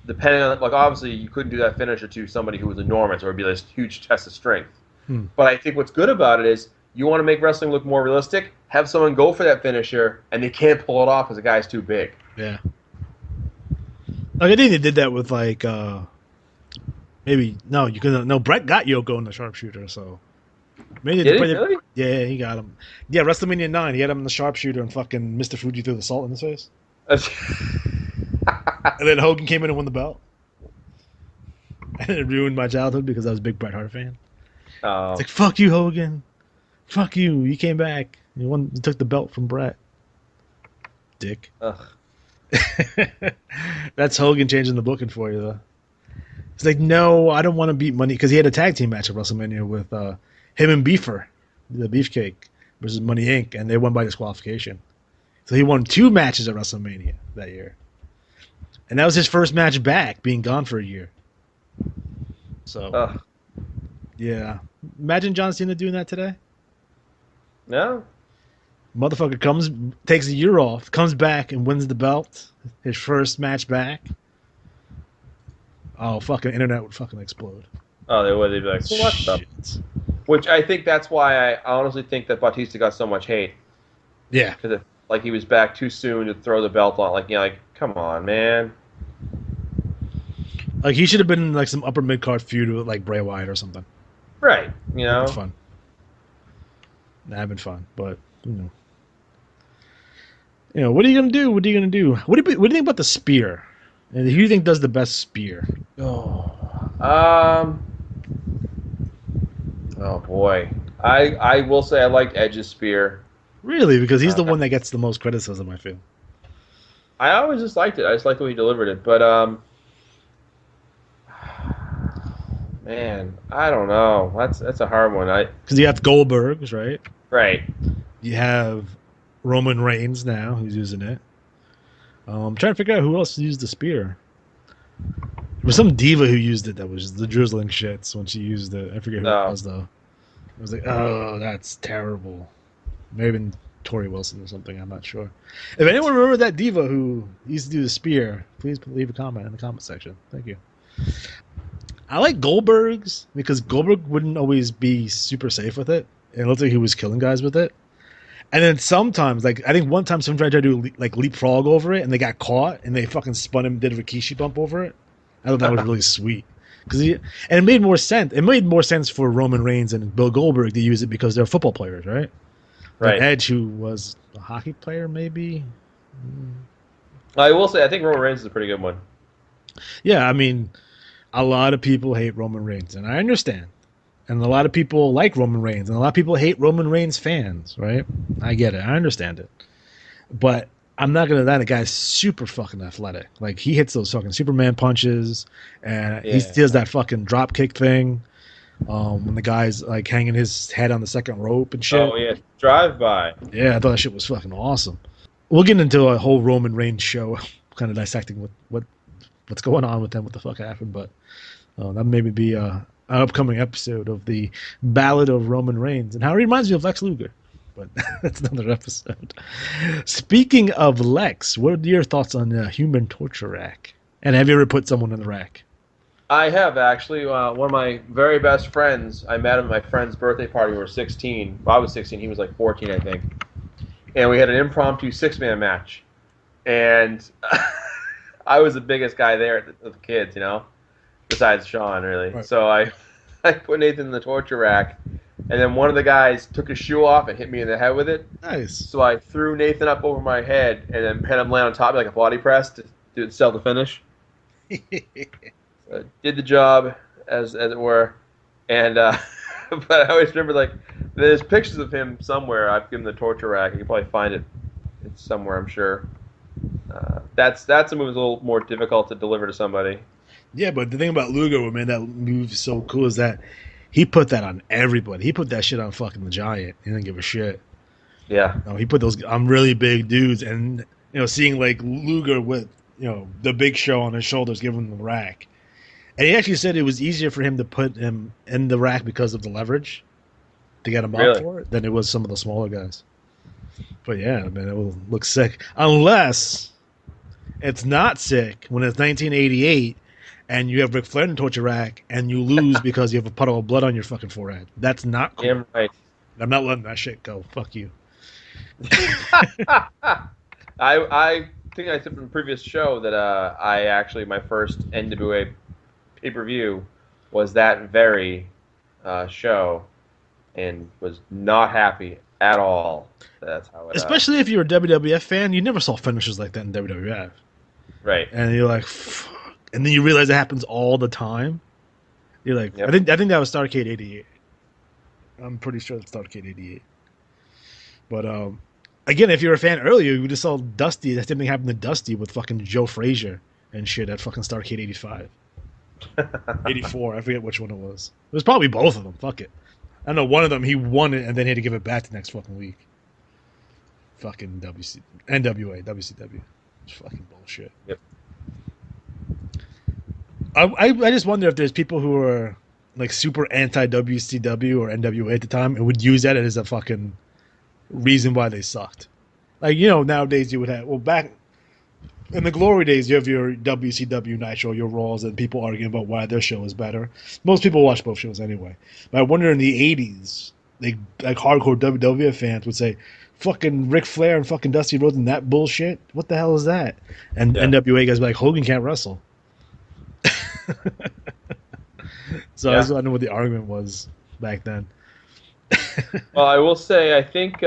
Depending on, like, obviously you couldn't do that finisher to somebody who was enormous or it'd be this huge test of strength. But I think what's good about it is you want to make wrestling look more realistic, have someone go for that finisher and they can't pull it off because the guy's too big. Yeah. Like, I think they did that with, like, maybe, no, you couldn't, no, Brett got Yoko in the sharpshooter, so. Maybe Did he really? Yeah, he got him. Yeah, WrestleMania 9, he had him in the sharpshooter and fucking Mr. Fuji threw the salt in his face. And then Hogan came in and won the belt. And it ruined my childhood because I was a big Bret Hart fan. Oh. It's like, fuck you, Hogan. Fuck you. You came back. You took the belt from Bret. Dick. Ugh. That's Hogan changing the booking for you, though. It's like, no, I don't want to beat Money, because he had a tag team match at WrestleMania with him and Beefer, the Beefcake, versus Money Inc., and they won by disqualification. So he won 2 matches at WrestleMania that year. And that was his first match back, being gone for a year. So, yeah. Imagine John Cena doing that today. No. Motherfucker takes a year off, comes back and wins the belt. His first match back. Oh, fucking internet would fucking explode. Oh, they would. They'd be like, so what the? Which I think that's why I honestly think that Batista got so much hate. Yeah. Because like he was back too soon to throw the belt on. Like, you know, like, come on, man. Like, he should have been in, like, some upper mid-card feud with, like, Bray Wyatt or something. Right. You know? That'd been fun. That'd been fun, but, you know, what are you going to do? What do you think about the spear? And who do you think does the best spear? Oh, boy. I will say I liked Edge's spear. Really? Because he's the one that gets the most criticism, I feel. I always just liked it. I just liked the way he delivered it. But, man, I don't know. That's a hard one. Because you have Goldberg's, right? Right. You have Roman Reigns now, who's using it. I'm trying to figure out who else used the spear. There was some diva who used it that was the drizzling shits when she used it. I forget who it was, though. I was like, oh, that's terrible. Maybe Tori Wilson or something. I'm not sure. If anyone remember that diva who used to do the spear, please leave a comment in the comment section. Thank you. I like Goldberg's because Goldberg wouldn't always be super safe with it. It looked like he was killing guys with it. And then sometimes, like, I think one time someone tried to do, like, leapfrog over it, and they got caught, and they fucking spun him, did a Rikishi bump over it. I thought that was really sweet. And it made more sense. It made more sense for Roman Reigns and Bill Goldberg to use it because they're football players, right? Right. Like Edge, who was a hockey player, maybe? I will say, I think Roman Reigns is a pretty good one. Yeah, I mean, a lot of people hate Roman Reigns, and I understand. And a lot of people like Roman Reigns, and a lot of people hate Roman Reigns fans, right? I get it. I understand it. But I'm not going to deny the guy's super fucking athletic. Like, he hits those fucking Superman punches, and he does that fucking drop kick thing when the guy's, like, hanging his head on the second rope and shit. Oh, yeah. Drive-by. Yeah, I thought that shit was fucking awesome. We'll get into a whole Roman Reigns show, kind of dissecting what's going on with him, what the fuck happened, but that maybe be an upcoming episode of the Ballad of Roman Reigns and how it reminds me of Lex Luger, but that's another episode. Speaking of Lex, what are your thoughts on the human torture rack? And have you ever put someone in the rack? I have, actually. One of my very best friends, I met him at my friend's birthday party. We were 16. Well, I was 16. He was like 14, I think. And we had an impromptu 6-man match. And I was the biggest guy there of the kids, you know, besides Sean, really. Right. So I put Nathan in the torture rack, and then one of the guys took his shoe off and hit me in the head with it. Nice. So I threw Nathan up over my head and then had him land on top of me like a body press to do the finish. Did the job, as it were. And but I always remember, like, there's pictures of him somewhere. I've given the torture rack. You can probably find it. It's somewhere, I'm sure. That's a move that's a little more difficult to deliver to somebody. Yeah, but the thing about Luger, man, that move is so cool is that he put that on everybody. He put that shit on fucking the Giant. He didn't give a shit. Yeah. No, he put those on really big dudes, and seeing like Luger with the Big Show on his shoulders, giving him the rack. And he actually said it was easier for him to put him in the rack because of the leverage. to get him up Really? for it than it was some of the smaller guys. But yeah, man, it will look sick. Unless it's not sick when it's 1988 and you have Ric Flair in the torture rack and you lose because you have a puddle of blood on your fucking forehead. That's not cool. Damn right. I'm not letting that shit go. Fuck you. I think I said in the previous show that I actually, my first NWA pay-per-view was that very show and was not happy at all. That's how it... Especially if you're a WWF fan, you never saw finishes like that in WWF. Right. And you're like, fuck. And then you realize it happens all the time. You're like, Yep. I think that was Starrcade 88. I'm pretty sure it's Starrcade 88. But again, if you're a fan earlier, you just saw Dusty. That same thing happened to Dusty with fucking Joe Frazier and shit at fucking Starrcade 85. 84, I forget which one it was. It was probably both of them. Fuck it. I know one of them, he won it and then he had to give it back the next fucking week. Fucking NWA, WCW. It's fucking bullshit. Yep. I just wonder if there's people who are like super anti-WCW or NWA at the time and would use that as a fucking reason why they sucked. Like, you know, nowadays you would have, well, back in the glory days, you have your WCW Nitro, your Raws, and people arguing about why their show is better. Most people watch both shows anyway. But I wonder in the 80s, like hardcore WWF fans would say, fucking Ric Flair and fucking Dusty Rhodes and that bullshit? What the hell is that? And NWA guys be like, Hogan can't wrestle. So I was wondering what the argument was back then. Well, I will say, I think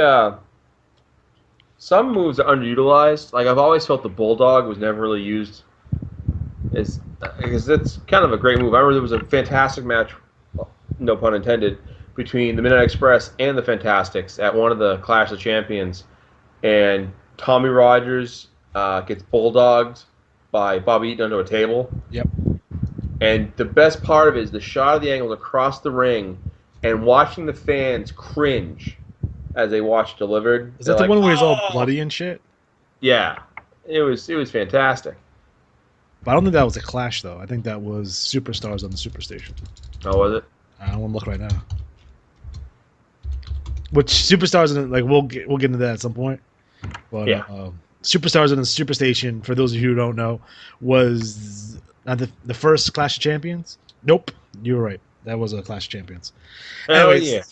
some moves are underutilized. Like, I've always felt the Bulldog was never really used. Because it's kind of a great move. I remember there was a fantastic match, no pun intended, between the Midnight Express and the Fantastics at one of the Clash of Champions. And Tommy Rogers gets bulldogged by Bobby Eaton under a table. Yep. And the best part of it is the shot of the angle across the ring and watching the fans cringe as they watch delivered. Is that the one where he's all bloody and shit? Yeah. It was fantastic. But I don't think that was a Clash, though. I think that was Superstars on the Superstation. Oh, was it? I want to look right now. Which Superstars, like we'll get into that at some point. But yeah. Superstars on the Superstation, for those of you who don't know, was the first Clash of Champions. Nope, you were right. That was a Clash of Champions. Anyways, yeah.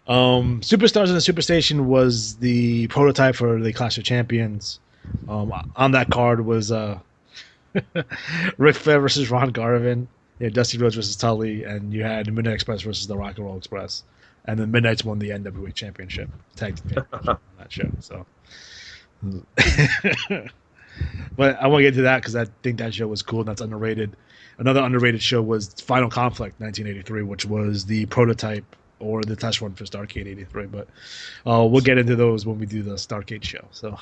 Superstars on the Superstation was the prototype for the Clash of Champions. On that card was Ric Flair versus Ron Garvin. You had Dusty Rhodes versus Tully, and you had Midnight Express versus the Rock and Roll Express. And then Midnight's won the NWA Championship, tag team championship on that show. So, but I won't get into that because I think that show was cool and that's underrated. Another underrated show was Final Conflict 1983, which was the prototype or the test run for Starrcade 83. But we'll get into those when we do the Starrcade show. So,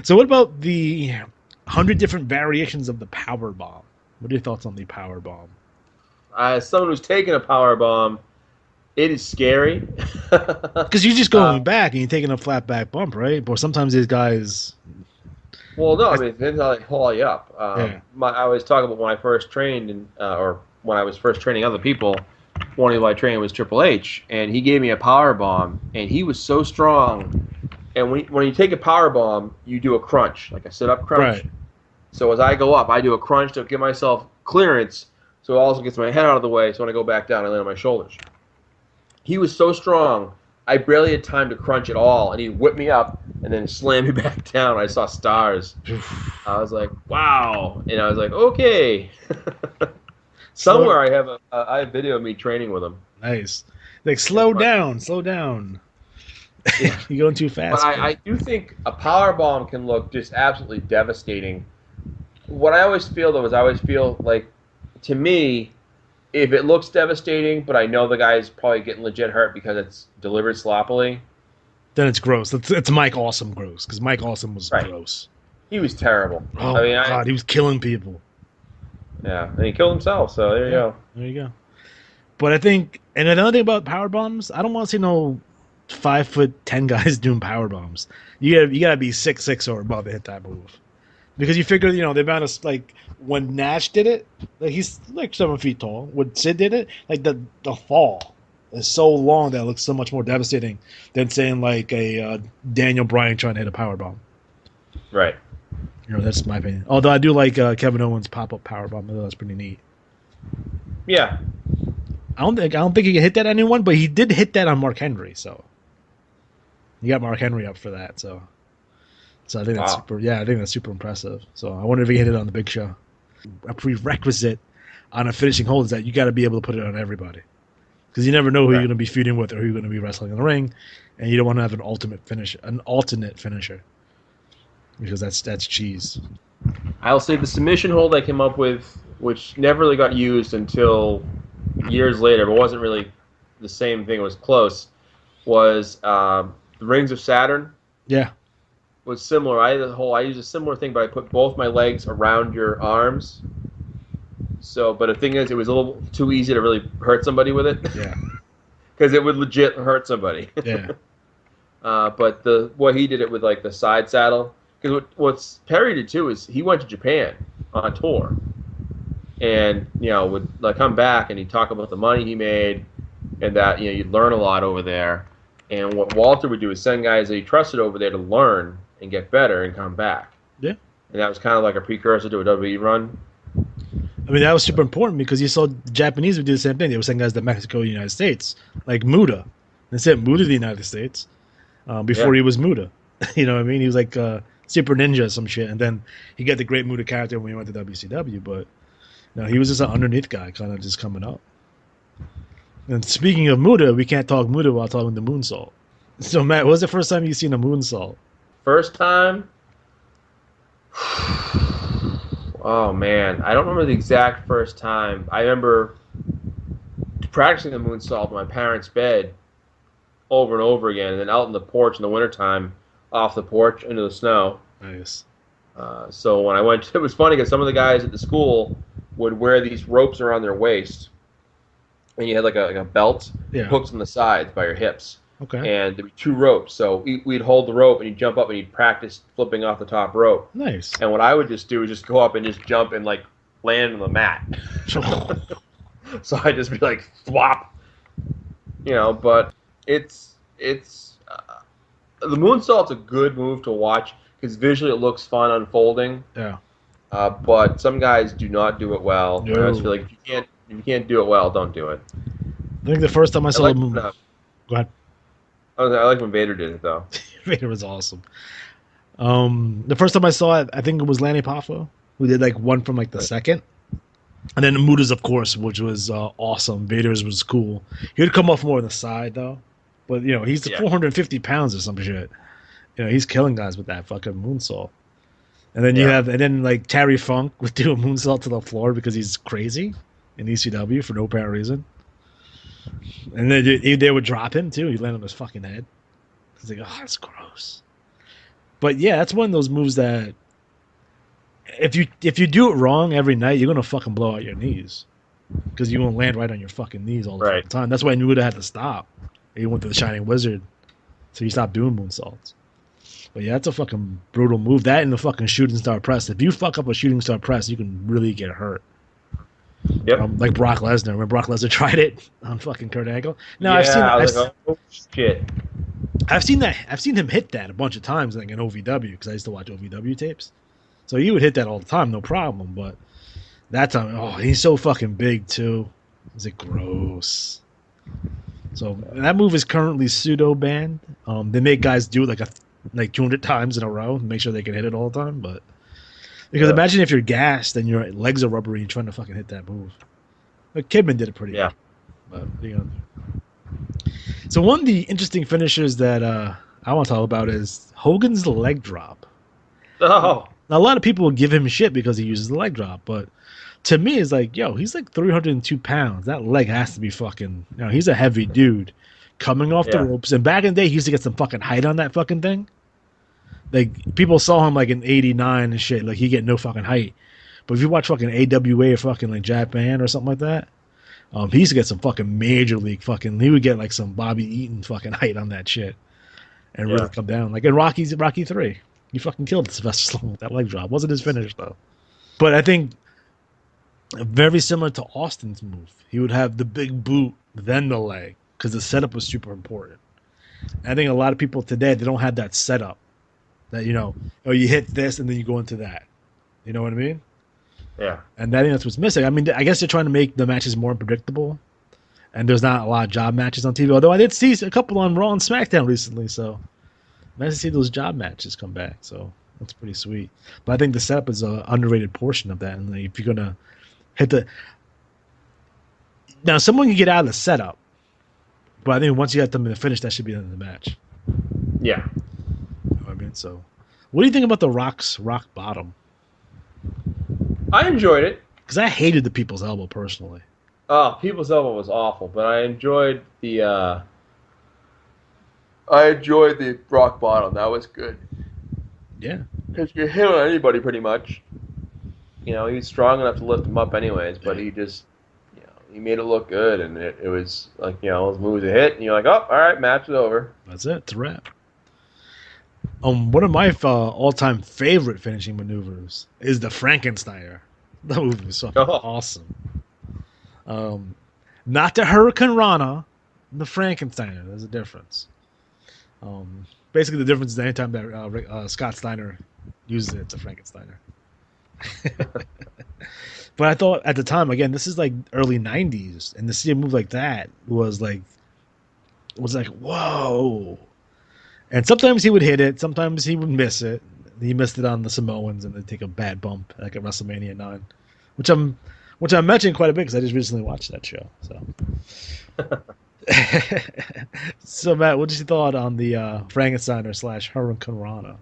so what about the 100 different variations of the power bomb? What are your thoughts on the power bomb? As someone who's taken a power bomb, it is scary. Because you're just going back and you're taking a flat back bump, right? But sometimes these guys. Well, no, I mean, it depends how they haul you up. Yeah. I always talk about when I first trained, or when I was first training other people. One of my training was Triple H, and he gave me a power bomb, and he was so strong. And when you take a power bomb, you do a crunch, like a sit-up crunch. Right. So as I go up, I do a crunch to give myself clearance, so it also gets my head out of the way, so when I go back down, I land on my shoulders. He was so strong, I barely had time to crunch at all, and he'd whip me up and then slam me back down. I saw stars. I was like, wow. And I was like, okay. Somewhere I have a video of me training with him. Nice. Like, slow down. Yeah. You're going too fast. But I do think a power bomb can look just absolutely devastating. What I always feel, though, is I always feel like, to me, if it looks devastating, but I know the guy's probably getting legit hurt because it's delivered sloppily, then it's gross. It's Mike Awesome gross, because Mike Awesome was gross. He was terrible. Oh, I mean, God, he was killing people. Yeah, and he killed himself, so there you go. There you go. But I think, and another thing about power bombs, I don't want to see no 5'10" guys doing power bombs. You gotta be 6'6" or above to hit that move. Because you figure, the amount of, like, when Nash did it, like, he's, like, 7 feet tall. When Sid did it, like, the fall is so long that it looks so much more devastating than saying, like, a Daniel Bryan trying to hit a powerbomb. Right. That's my opinion. Although I do like Kevin Owens' pop-up powerbomb. That's pretty neat. Yeah. I don't think he can hit that at anyone, but he did hit that on Mark Henry, so you got Mark Henry up for that, so I think that's super. Yeah, I think that's super impressive. So I wonder if he hit it on the Big Show. A prerequisite on a finishing hold is that you got to be able to put it on everybody, because you never know who you're going to be feuding with or who you're going to be wrestling in the ring, and you don't want to have an alternate finisher, because that's cheese. I'll say the submission hold I came up with, which never really got used until years later, but wasn't really the same thing. It was close. Was the Rings of Saturn? Yeah. Was similar. I used a similar thing, but I put both my legs around your arms. So, but the thing is, it was a little too easy to really hurt somebody with it. Yeah. Because it would legit hurt somebody. Yeah. But what he did it with, like, the side saddle. Because what Perry did too is he went to Japan on tour, and would, like, come back and he'd talk about the money he made, and that you'd learn a lot over there. And what Walter would do is send guys that he trusted over there to learn and get better and come back. Yeah. And that was kind of like a precursor to a WWE run. I mean, that was super important because you saw the Japanese would do the same thing. They would send guys to Mexico and the United States, like Muda. They sent Muda to the United States before he was Muda. You know what I mean? He was like Super Ninja or some shit, and then he got the Great Muda character when he went to WCW, but he was just an underneath guy, kind of just coming up. And speaking of Muda, we can't talk Muda while talking the moonsault. So, Matt, what was the first time you seen a moonsault? First time? Oh, man. I don't remember the exact first time. I remember practicing the moonsault in my parents' bed over and over again, and then out in the porch in the wintertime, off the porch into the snow. Nice. So when I went, it was funny because some of the guys at the school would wear these ropes around their waist, and you had like a belt, hooked on the sides by your hips. Okay. And there'd be 2 ropes, so we'd hold the rope, and you'd jump up, and you'd practice flipping off the top rope. Nice. And what I would just do is just go up and just jump and, like, land on the mat. So I'd just be like, thwop. But it's the moonsault's a good move to watch because visually it looks fun unfolding. Yeah. But some guys do not do it well. No. I just feel like if you can't do it well, don't do it. I think the first time I saw the moon. Go ahead. I like when Vader did it though. Vader was awesome. The first time I saw it, I think it was Lanny Poffo who did like one from like the second, and then Muda's, of course, which was awesome. Vader's was cool. He would come off more on the side though, but he's 450 pounds or some shit. He's killing guys with that fucking moonsault. And then then like Terry Funk would do a moonsault to the floor because he's crazy in ECW for no apparent reason. And then they would drop him too. He'd land on his fucking head. It's like, oh, that's gross. But yeah, that's one of those moves that if you do it wrong every night, you're gonna fucking blow out your knees because you won't land right on your fucking knees all the time. That's why I knew it had to stop. He went to the Shining Wizard, so he stopped doing moonsaults. But yeah, that's a fucking brutal move. That and the fucking shooting star press. If you fuck up a shooting star press, you can really get hurt. Yep. Like Brock Lesnar. When Brock Lesnar tried it on fucking Kurt Angle. No, I've seen that. I've seen him hit that a bunch of times, like in OVW, because I used to watch OVW tapes. So he would hit that all the time, no problem. But that time, he's so fucking big too. It's like gross. So that move is currently pseudo banned. They make guys do it like 200 times in a row, make sure they can hit it all the time, but. Because imagine if you're gassed and your legs are rubbery and you're trying to fucking hit that move. Like Kidman did it pretty good. But, So one of the interesting finishers that I want to talk about is Hogan's leg drop. Oh. Now, a lot of people will give him shit because he uses the leg drop, but to me, it's like, he's like 302 pounds. That leg has to be fucking... he's a heavy dude coming off the ropes. And back in the day, he used to get some fucking height on that fucking thing. Like, people saw him, like, in 89 and shit. Like, he get no fucking height. But if you watch fucking AWA or fucking, like, Japan or something like that, he used to get some fucking major league fucking... He would get, like, some Bobby Eaton fucking height on that shit. And really come down. Like, in Rocky 3. He fucking killed Sylvester Stallone with that leg drop. Wasn't his finish though. But I think very similar to Austin's move. He would have the big boot, then the leg, because the setup was super important. And I think a lot of people today, they don't have that setup. That, you hit this and then you go into that. You know what I mean? Yeah. And I think that's what's missing. I mean, I guess they're trying to make the matches more unpredictable. And there's not a lot of job matches on TV. Although I did see a couple on Raw and SmackDown recently. So nice to see those job matches come back. So that's pretty sweet. But I think the setup is an underrated portion of that. And if you're going to hit the... Now, someone can get out of the setup. But I think once you get them in the finish, that should be the end of the match. Yeah. You know what I mean? So what do you think about the Rock's rock bottom? I enjoyed it. Because I hated the People's Elbow personally. Oh, People's Elbow was awful, but I enjoyed the rock bottom. That was good. Yeah. Because you hit on anybody pretty much. He's strong enough to lift him up anyways, but he just, he made it look good, and it was like, his moves a hit, and you're like, oh, all right, match is over. That's it. It's a wrap. One of my all-time favorite finishing maneuvers is the Frankensteiner. That movie was so awesome. Not the Hurricane Rana, the Frankensteiner. There's a difference. Basically, the difference is anytime that Scott Steiner uses it, it's a Frankensteiner. But I thought at the time, again, this is like early 90s, and to see a move like that was like, whoa. And sometimes he would hit it, sometimes he would miss it. He missed it on the Samoans, and they'd take a bad bump like at WrestleMania 9, which I'm mentioning quite a bit because I just recently watched that show. So, so Matt, what did you thought on the Frankensteiner / Hurricane Rana?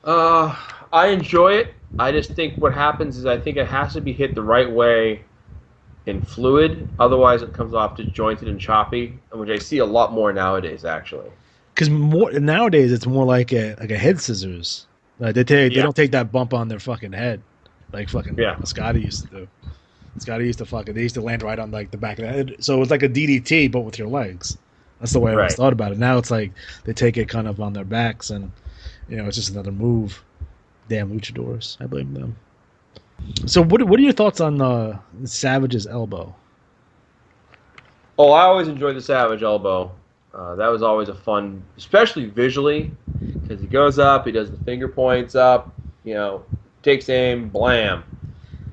I enjoy it. I just think what happens is I think it has to be hit the right way and fluid. Otherwise, it comes off disjointed and choppy, which I see a lot more nowadays, actually. Because nowadays it's more like a head scissors. Like they don't take that bump on their fucking head, like fucking Scotty used to do. Scotty used to they used to land right on like the back of the head. So it's like a DDT, but with your legs. That's the way I always thought about it. Now it's like they take it kind of on their backs, and it's just another move. Damn luchadors, I blame them. So what are your thoughts on Savage's elbow? Oh, I always enjoyed the Savage elbow. That was always a fun, especially visually, because he goes up, he does the finger points up, takes aim, blam.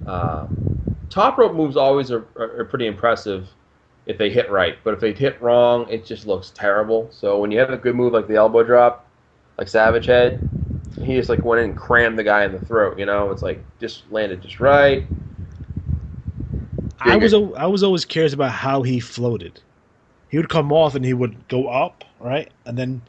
Top rope moves always are pretty impressive if they hit right, but if they hit wrong, it just looks terrible. So when you have a good move like the elbow drop, like Savage had, he just like went in and crammed the guy in the throat. It's like just landed just right. I was always curious about how he floated. He would come off and he would go up, right, and then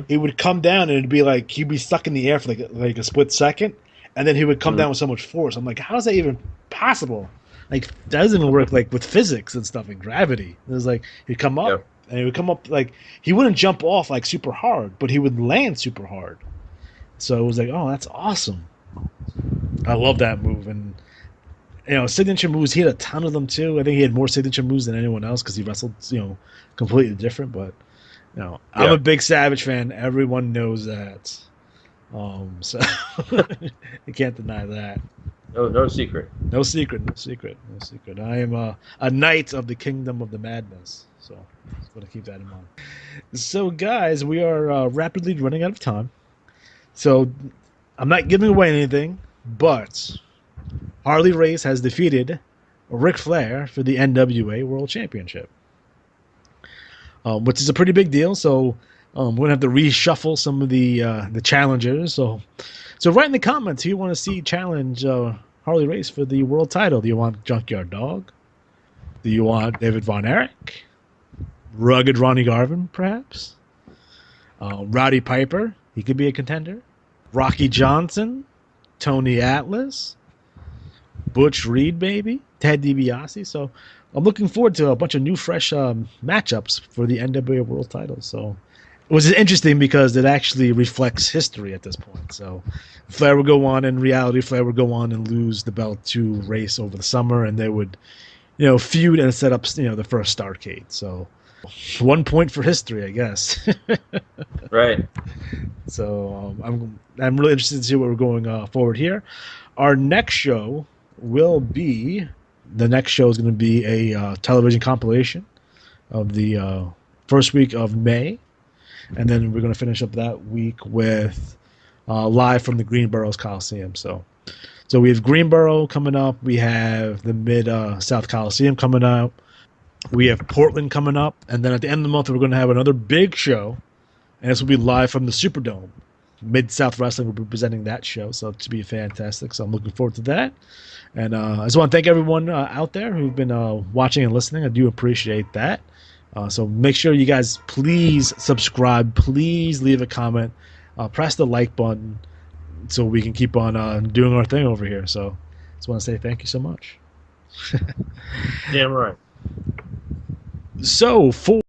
he would come down and it'd be like he'd be stuck in the air for like a split second, and then he would come down with so much force. I'm like, how is that even possible? Like, that doesn't even work like with physics and stuff and gravity. It was like he'd come up and he would come up like he wouldn't jump off like super hard, but he would land super hard. So it was like, oh, that's awesome. I love that move. And signature moves, he had a ton of them too. I think he had more signature moves than anyone else because he wrestled, completely different. But I'm a big Savage fan. Everyone knows that. So you can't deny that. No secret. No secret. I am a knight of the kingdom of the madness. So I'm going to keep that in mind. So guys, we are rapidly running out of time. So I'm not giving away anything, but Harley Race has defeated Ric Flair for the NWA World Championship, which is a pretty big deal. So we're gonna have to reshuffle some of the challengers. So write in the comments who you want to see challenge Harley Race for the world title. Do you want Junkyard Dog? Do you want David Von Erich? Rugged Ronnie Garvin, perhaps? Roddy Piper, he could be a contender. Rocky Johnson, Tony Atlas, Butch Reed, baby, Ted DiBiase. So I'm looking forward to a bunch of new, fresh matchups for the NWA World title. So it was interesting because it actually reflects history at this point. So Flair would go on, in reality, Flair would go on and lose the belt to Race over the summer, and they would, feud and set up, the first Starrcade. So 1 point for history, I guess. Right. So I'm really interested to see what we're going forward here. Our next show will be going to be a television compilation of the first week of May, and then we're going to finish up that week with live from the Greenborough's Coliseum. So we have Greenborough coming up. We have the Mid-South Coliseum coming up. We have Portland coming up. And then at the end of the month, we're going to have another big show. And this will be live from the Superdome. Mid-South Wrestling will be presenting that show. So it should be fantastic. So I'm looking forward to that. And I just want to thank everyone out there who've been watching and listening. I do appreciate that. So make sure you guys please subscribe. Please leave a comment. Press the like button so we can keep on doing our thing over here. So just want to say thank you so much. Damn right. So for